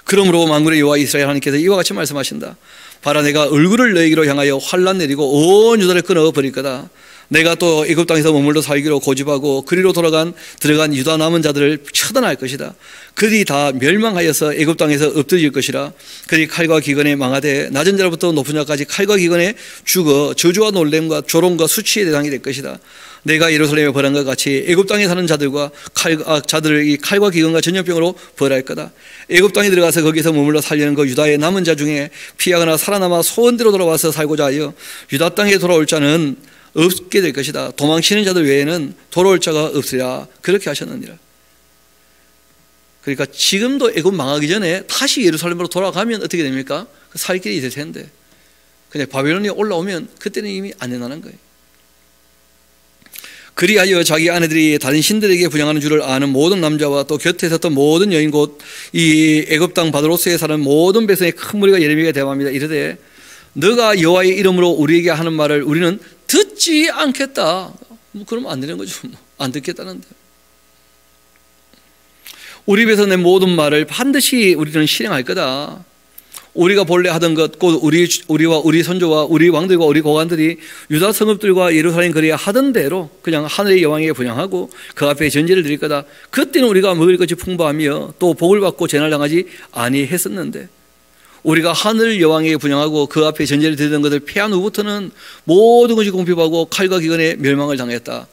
그러므로 만군의 여호와 이스라엘 하나님께서 이와 같이 말씀하신다. 봐라, 내가 얼굴을 너희에게로 향하여 환난 내리고 온 유다를 끊어 버릴 거다. 내가 또 애굽 땅에서 머물러 살기로 고집하고 그리로 들어간 유다 남은 자들을 처단할 것이다. 그들이 다 멸망하여서 애굽 땅에서 엎드릴 것이라. 그들이 칼과 기근에 망하되 낮은 자로부터 높은 자까지 칼과 기근에 죽어 저주와 놀램과 조롱과 수치의 대상이 될 것이다. 내가 예루살렘에 벌한 것 같이 애굽 땅에 사는 자들과 자들을 이 칼과 기근과 전염병으로 벌할 거다. 애굽 땅에 들어가서 거기서 머물러 살려는 그 유다의 남은 자 중에 피하거나 살아남아 소원대로 돌아와서 살고자 하여 유다 땅에 돌아올 자는 없게 될 것이다. 도망치는 자들 외에는 돌아올 자가 없으리라. 그렇게 하셨느니라. 그러니까 지금도 애굽 망하기 전에 다시 예루살렘으로 돌아가면 어떻게 됩니까? 살 길이 있을 텐데, 그냥 바벨론이 올라오면 그때는 이미 안 내나는 거예요. 그리하여 자기 아내들이 다른 신들에게 분양하는 줄을 아는 모든 남자와 또 곁에 섰던 모든 여인 곧 이 애굽 땅 바드로스에 사는 모든 백성의 큰 무리가 예레미야에게 대답합니다. 이르되 너가 여호와의 이름으로 우리에게 하는 말을 우리는 듣지 않겠다. 그러면 안 되는 거죠. 안 듣겠다는데. 우리 입에서 낸 모든 말을 반드시 우리는 실행할 거다. 우리가 본래 하던 것, 곧 우리와 우리 선조와 우리 왕들과 우리 고관들이 유다 성읍들과 예루살렘 거리에 하던 대로 그냥 하늘의 여왕에게 분향하고 그 앞에 전제를 드릴 거다. 그때는 우리가 먹을 것이 풍부하며 또 복을 받고 재난을 당하지 아니했었는데, 우리가 하늘 여왕에게 분향하고 그 앞에 전제를 드리던 것을 패한 후부터는 모든 것이 공핍하고 칼과 기근에 멸망을 당했다.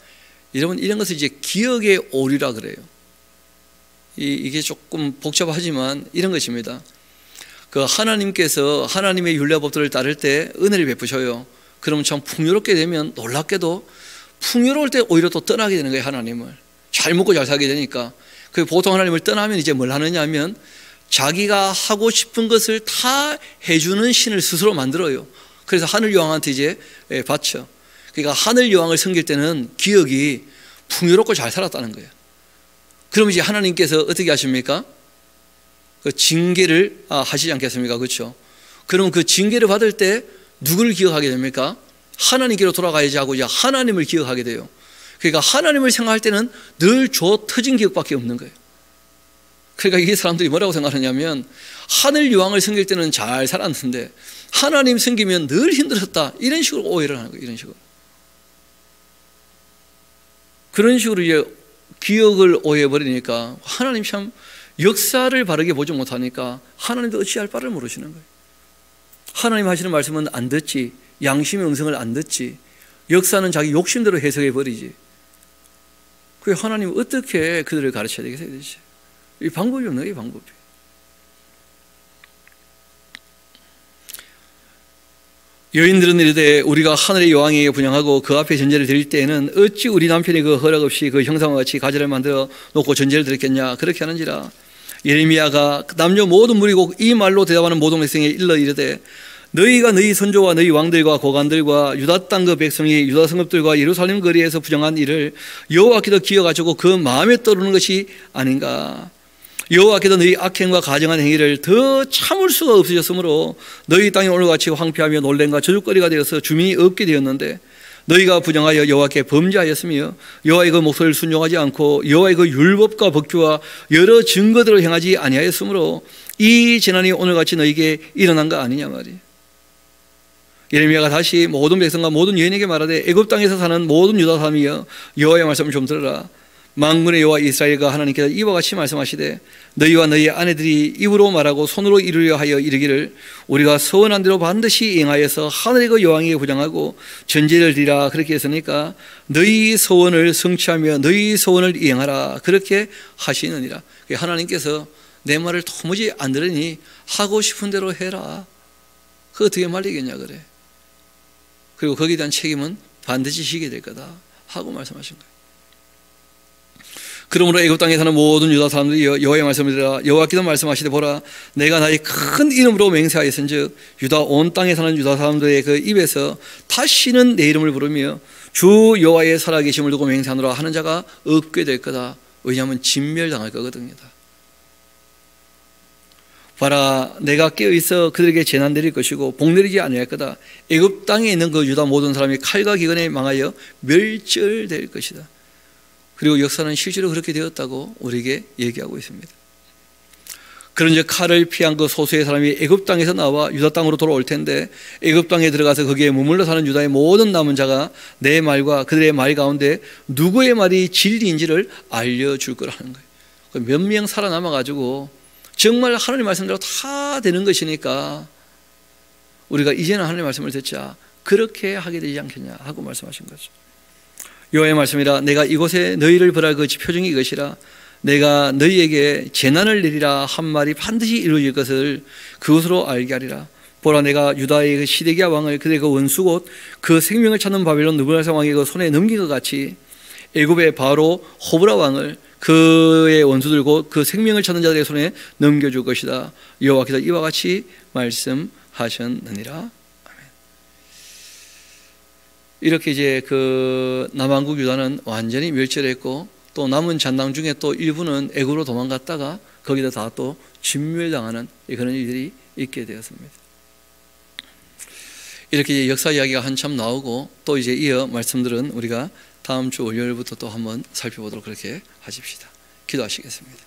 여러분, 이런 것을 이제 기억의 오류라 그래요. 이게 조금 복잡하지만 이런 것입니다. 그 하나님께서 하나님의 율례법들을 따를 때 은혜를 베푸셔요. 그러면 참 풍요롭게 되면 놀랍게도 풍요로울 때 오히려 또 떠나게 되는 거예요. 하나님을 잘 먹고 잘 살게 되니까. 그 보통 하나님을 떠나면 이제 뭘 하느냐 하면 자기가 하고 싶은 것을 다 해주는 신을 스스로 만들어요. 그래서 하늘 여왕한테 이제 바쳐. 그러니까 하늘 여왕을 섬길 때는 기억이 풍요롭고 잘 살았다는 거예요. 그럼 이제 하나님께서 어떻게 하십니까? 그 징계를 하시지 않겠습니까? 그렇죠? 그럼 그 징계를 받을 때 누구를 기억하게 됩니까? 하나님께로 돌아가야지 하고 이제 하나님을 기억하게 돼요. 그러니까 하나님을 생각할 때는 늘 터진 기억밖에 없는 거예요. 그러니까 이 사람들이 뭐라고 생각하냐면 하늘 여왕을 섬길 때는 잘 살았는데 하나님 섬기면 늘 힘들었다. 이런 식으로 오해를 하는 거예요. 이런 식으로. 그런 식으로 이제 기억을 오해해버리니까 하나님 참 역사를 바르게 보지 못하니까 하나님도 어찌할 바를 모르시는 거예요. 하나님 하시는 말씀은 안 듣지, 양심의 음성을 안 듣지, 역사는 자기 욕심대로 해석해버리지. 그게 하나님 어떻게 그들을 가르쳐야 되겠어요? 이 방법이 없는 거예요. 방법이. 여인들은 이르되 우리가 하늘의 여왕에게 분향하고 그 앞에 전제를 드릴 때에는 어찌 우리 남편이 그 허락 없이 그 형상과 같이 가지를 만들어 놓고 전제를 드렸겠냐. 그렇게 하는지라. 예레미야가 남녀 모든 무리고 이 말로 대답하는 모든 백성에 일러 이르되 너희가 너희 선조와 너희 왕들과 고관들과 유다 땅 그 백성이 유다 성읍들과 예루살렘 거리에서 부정한 일을 여호와께도 기억하시고 그 마음에 떠오르는 것이 아닌가. 여호와께도 너희 악행과 가증한 행위를 더 참을 수가 없으셨으므로 너희 땅이 오늘같이 황폐하며 놀램과 저주거리가 되어서 주민이 없게 되었는데 너희가 부정하여 여호와께 범죄하였으며 여호와의 그 목소리를 순종하지 않고 여호와의 그 율법과 법규와 여러 증거들을 행하지 아니하였으므로 이 재난이 오늘같이 너희에게 일어난 거 아니냐 말이에요. 예레미야가 다시 모든 백성과 모든 여인에게 말하되 애굽 땅에서 사는 모든 유다 사람이여 여호와의 말씀을 좀 들으라. 만군의 여호와 이스라엘과 하나님께서 이와 같이 말씀하시되 너희와 너희 아내들이 입으로 말하고 손으로 이루려 하여 이르기를 우리가 서원한 대로 반드시 이행하여서 하늘의 그 여왕에게 부정하고 전제를 드리라. 그렇게 했으니까 너희 소원을 성취하며 너희 소원을 이행하라. 그렇게 하시느니라. 하나님께서 내 말을 도무지 안 들으니 하고 싶은 대로 해라. 그거 어떻게 말리겠냐 그래. 그리고 거기에 대한 책임은 반드시 지게 될 거다 하고 말씀하신 거예요. 그러므로 애굽 땅에 사는 모든 유다 사람들이 여호와의 말씀을 들으라. 여호와께서 말씀하시되 보라, 내가 나의 큰 이름으로 맹세하였은즉 유다 온 땅에 사는 유다 사람들의 그 입에서 다시는 내 이름을 부르며 주 여호와의 살아계심을 두고 맹세하노라 하는 자가 없게 될 거다. 왜냐하면 진멸당할 거거든요. 봐라, 내가 깨어있어 그들에게 재난 내릴 것이고 복 내리지 아니할 거다. 애굽 땅에 있는 그 유다 모든 사람이 칼과 기근에 망하여 멸절될 것이다. 그리고 역사는 실제로 그렇게 되었다고 우리에게 얘기하고 있습니다. 그런즉 칼을 피한 그 소수의 사람이 애굽 땅에서 나와 유다 땅으로 돌아올 텐데 애굽 땅에 들어가서 거기에 머물러 사는 유다의 모든 남은 자가 내 말과 그들의 말 가운데 누구의 말이 진리인지를 알려줄 거라는 거예요. 몇 명 살아남아 가지고 정말 하나님 말씀대로 다 되는 것이니까 우리가 이제는 하나님 말씀을 듣자, 그렇게 하게 되지 않겠냐 하고 말씀하신 거죠. 여호와의 말씀이라. 내가 이곳에 너희를 벌할 그 표징이 이것이라. 내가 너희에게 재난을 내리라 한 말이 반드시 이루어질 것을 그것으로 알게 하리라. 보라, 내가 유다의 그 시드기야 왕을 그들의 그 원수 곧 그 생명을 찾는 바벨론 느부갓네살 왕의 그 손에 넘긴 것 같이 애굽의 바로 호브라 왕을 그의 원수들 곧 그 생명을 찾는 자들의 손에 넘겨줄 것이다. 여호와께서 이와 같이 말씀하셨느니라. 아멘. 이렇게 이제 그 남왕국 유다는 완전히 멸절했고 또 남은 잔당 중에 또 일부는 애굽으로 도망갔다가 거기다 다 또 진멸당하는 그런 일들이 있게 되었습니다. 이렇게 역사 이야기가 한참 나오고 또 이제 이어 말씀들은 우리가 다음 주 월요일부터 또 한번 살펴보도록 그렇게 하십시다. 기도하시겠습니다.